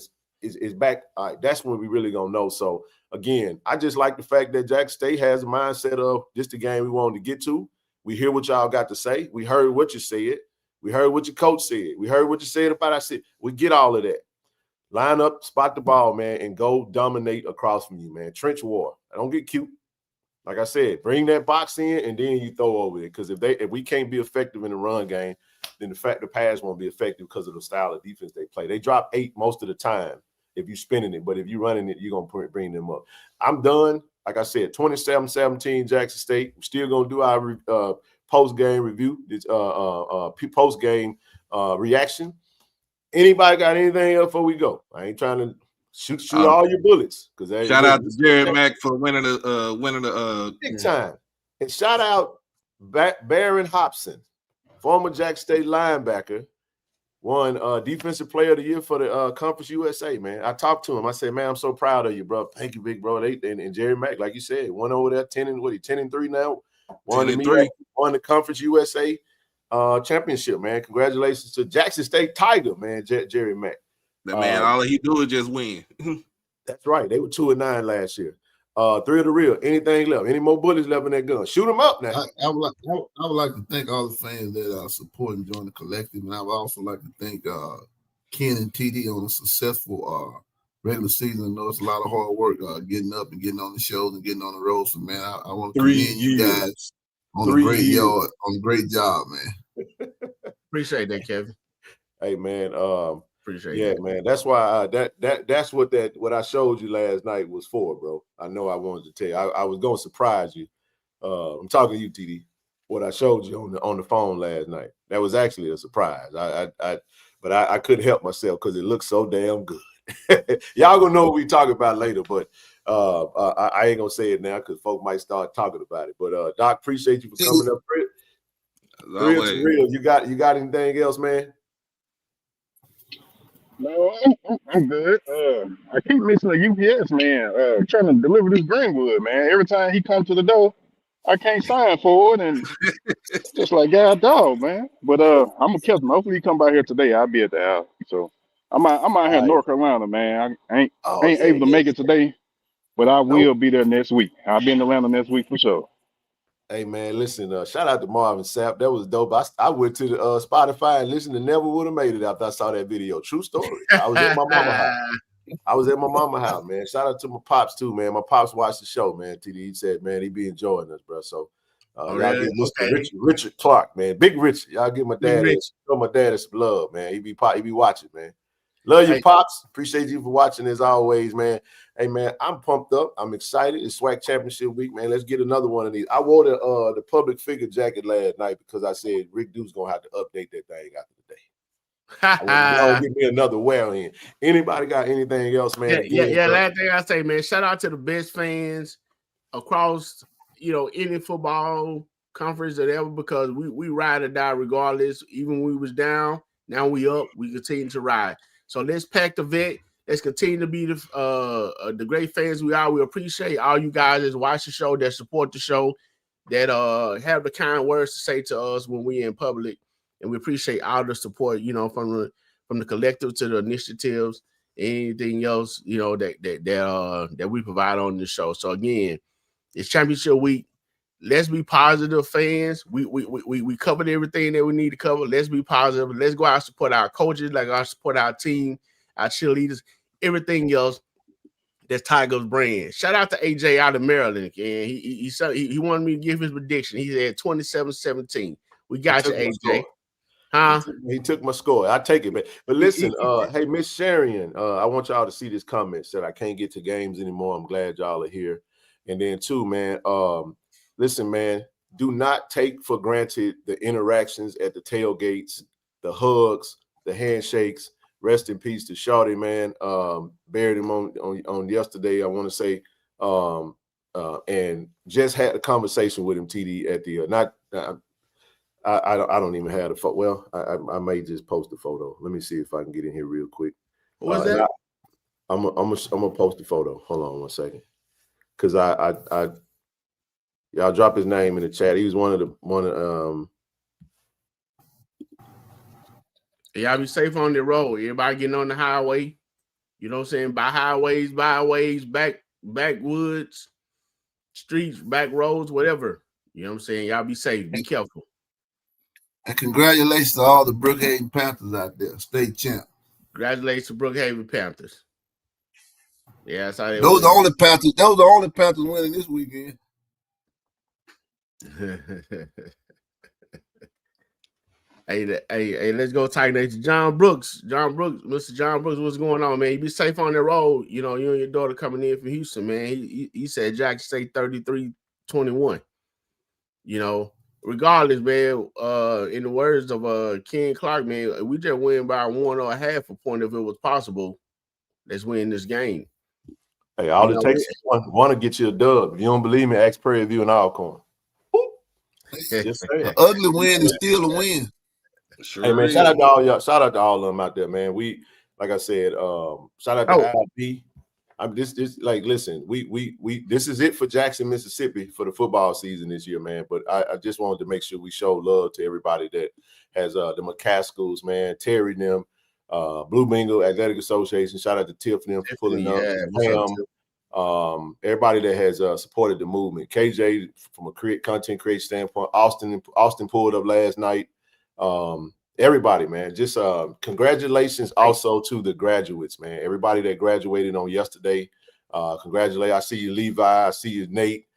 it's back. All right, that's when we really gonna know. So again, I just like the fact that Jackson State has a mindset of this the game we wanted to get to. We hear what y'all got to say. We heard what you said. We heard what your coach said. We heard what you said about our city. We get all of that. Line up, spot the ball, man, and go dominate across from you, man. Trench war. Don't get cute. Like I said, bring that box in and then you throw over it. Because if we can't be effective in the run game, then the pass won't be effective because of the style of defense they play. They drop 8 most of the time if you're spinning it, but if you're running it, you're gonna bring them up. I'm done. Like I said, 27-17 Jackson State. We're still gonna do our post-game review, post-game reaction. Anybody got anything else before we go? I ain't trying to shoot all your bullets. Shout out to Jerry Mack for winning the big time. And shout out Baron Hobson, former Jackson State linebacker, won Defensive Player of the Year for the Conference USA, man. I talked to him. I said, man, I'm so proud of you, bro. Thank you, big bro. And Jerry Mack, like you said, won over there 10-3 now. Won the Conference USA championship, man. Congratulations to Jackson State Tiger, man, Jerry Mack. That man, all he do is just win. That's right. They were 2-9 last year. 3 of the real. Anything left? Any more bullets left in that gun? Shoot them up now. I would like to thank all the fans that are supporting Join the Collective, and I would also like to thank Ken and TD on a successful regular season. I know it's a lot of hard work getting up and getting on the shows and getting on the road. So, man, I want to commend you guys on a great job, man. Appreciate that, Kevin. Hey, man. Appreciate it. Man. That's why that's what I showed you last night was for, bro. I know I wanted to tell you. I was gonna surprise you. I'm talking to you, TD. What I showed you on the phone last night. That was actually a surprise. But I couldn't help myself because it looked so damn good. Y'all gonna know what we talk about later, but I ain't gonna say it now because folk might start talking about it. But Doc, appreciate you for coming up. Real. You got anything else, man? No, I'm good. I keep missing the UPS man trying to deliver this Greenwood, man. Every time he comes to the door, I can't sign for it, and just like God dog, man. But I'm gonna catch him. Hopefully he come by here today. I'll be at the house. So I'm out here in North Carolina, man. I ain't able to make it today, but I will be there next week. I'll be in Atlanta next week for sure. Hey, man, listen, shout out to Marvin Sapp. That was dope. I went to the Spotify and listened to Never Would Have Made It after I saw that video. True story. I was at my mama house. Man. Shout out to my pops, too, man. My pops watched the show, man. TD, he said, man, he be enjoying us, bro. So, y'all give Mr. Richard Clark, man. Big Richard. Y'all give my dad some love, man. He be watching, man. Love you, Pops. Appreciate you for watching as always, man. Hey, man, I'm pumped up. I'm excited. It's SWAC Championship week, man. Let's get another one of these. I wore the public figure jacket last night because I said Rick Duke's going to have to update that thing after the day. Y'all give me another wear in. Anybody got anything else, man? Yeah. Last thing I say, man, shout out to the best fans across, any football conference or ever, because we ride or die regardless. Even when we was down, now we up. We continue to ride. So let's pack the vet. Let's continue to be the great fans we are. We appreciate all you guys that watch the show, that support the show, that have the kind words to say to us when we're in public. And we appreciate all the support, from the collective to the initiatives, anything else, that we provide on the show. So again, it's championship week. Let's be positive fans. We covered everything that we need to cover. Let's be positive. Let's go out and support our coaches, support our team, our cheerleaders, everything else that's Tiger's brand. Shout out to AJ out of Maryland. And he wanted me to give his prediction. He said 27-17. We got you, AJ. Huh? He took my score. I take it, man. But listen, hey, Miss Sharian, I want y'all to see this comment. Said I can't get to games anymore. I'm glad y'all are here. And then too, man, listen, man, do not take for granted the interactions at the tailgates, the hugs, the handshakes. Rest in peace to Shawty, man. Buried him on yesterday, I want to say, and just had a conversation with him, TD, at the I don't even have the photo. Well, I may just post the photo. Let me see if I can get in here real quick. What's that? I'm gonna post the photo. Hold on one second. because y'all drop his name in the chat. He was one of Y'all be safe on the road. Everybody getting on the highway. You know what I'm saying? By highways, byways, backwoods, streets, back roads, whatever. You know what I'm saying? Y'all be safe. Be careful. And congratulations to all the Brookhaven Panthers out there, state champ. Congratulations to Brookhaven Panthers. Yeah, that's how they Those are the only Panthers. Those are the only Panthers winning this weekend. Hey, let's go Tiger Nation. John Brooks, Mr. John Brooks, what's going on, man? You be safe on the road. You know, you and your daughter coming in from Houston, man. He said Jackson State 33-21. You know, regardless, man, in the words of Ken Clark, man, we just win by 1.5 point if it was possible. Let's win this game. Hey, all it takes is one to get you a dub. If you don't believe me, ask Prairie View and Alcorn. Just say an ugly win is still a win. Sure. Hey man, shout out to all y'all. Shout out to all of them out there, man. We, like I said, shout out to IB. Listen, we this is it for Jackson, Mississippi for the football season this year, man. But I just wanted to make sure we show love to everybody that has the McCaskills, man, Terry them, Blue Bengal Athletic Association. Shout out to Tiff and them for pulling up. Everybody that has supported the movement. KJ from a content creation standpoint. Austin pulled up last night. Everybody, man, just congratulations also to the graduates, man. Everybody that graduated on yesterday, congratulate. I see you, Levi. I see you, Nate,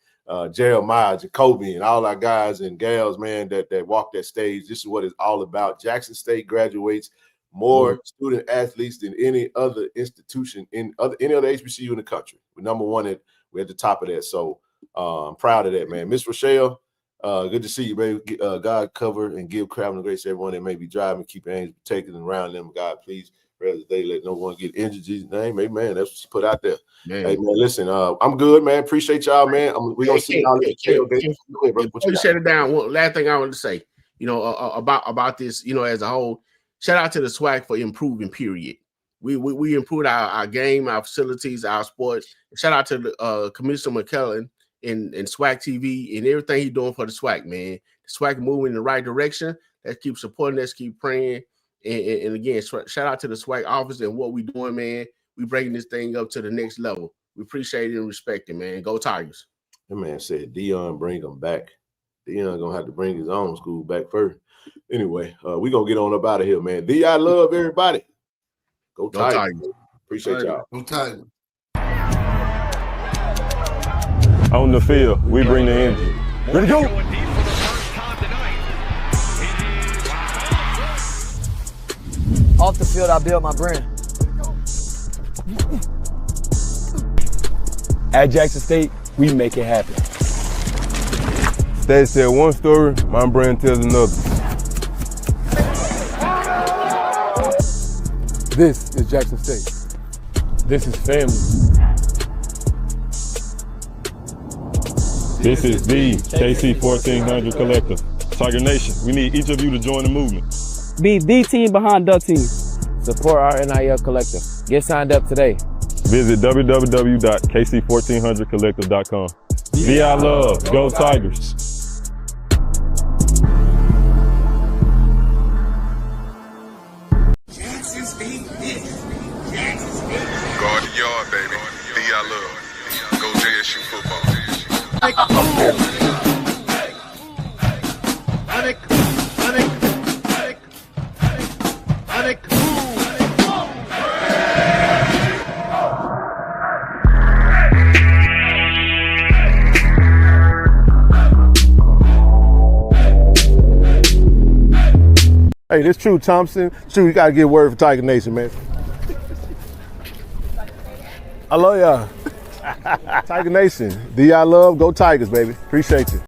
Jeremiah, Jacoby, and all our guys and gals, man, that walked that stage. This is what it's all about. Jackson State graduates more student athletes than any other institution any other HBCU in the country. We're number one. We're at the top of that. So I'm proud of that, man. Miss Rochelle, good to see you, baby. God cover and give traveling grace to everyone that may be driving, keep your angels protected and around them. God, please, rather they let no one get injured. Jesus' name, amen. That's what she put out there. Man. Hey, man, listen, I'm good, man. Appreciate y'all, man. We're going to see y'all later. Before you shut it down, one last thing I want to say, you know, about this, you know, as a whole, shout out to the SWAC for improving, period. We improved our game, our facilities, our sports. Shout out to the Commissioner McKellen and SWAC TV and everything he's doing for the SWAC, man. The SWAC moving in the right direction. Let's keep supporting, let's keep praying. And again, shout out to the SWAC office and what we doing, man. We bringing this thing up to the next level. We appreciate it and respect it, man. Go Tigers. That man said Dion bring them back. Dion gonna have to bring his own school back first. Anyway, we gonna get on up out of here, man. I love everybody. Go Tigers. Appreciate y'all. Go Tigers. On the field, we bring the energy. Ready to go. Off the field, I build my brand. At Jackson State, we make it happen. State said one story, my brand tells another. This is Jackson State. This is family. This is the KC-1400 Collective. Tiger Nation, we need each of you to join the movement. Be the team behind the team. Support our NIL Collective. Get signed up today. Visit www.KC1400collective.com. VI love, go Tigers. Guard the yard, baby. VI love. Go JSU football. Hey, this True Thompson. True, you gotta get word for Tiger Nation, man. I love y'all. Tiger Nation. VI love, go Tigers, baby. Appreciate you.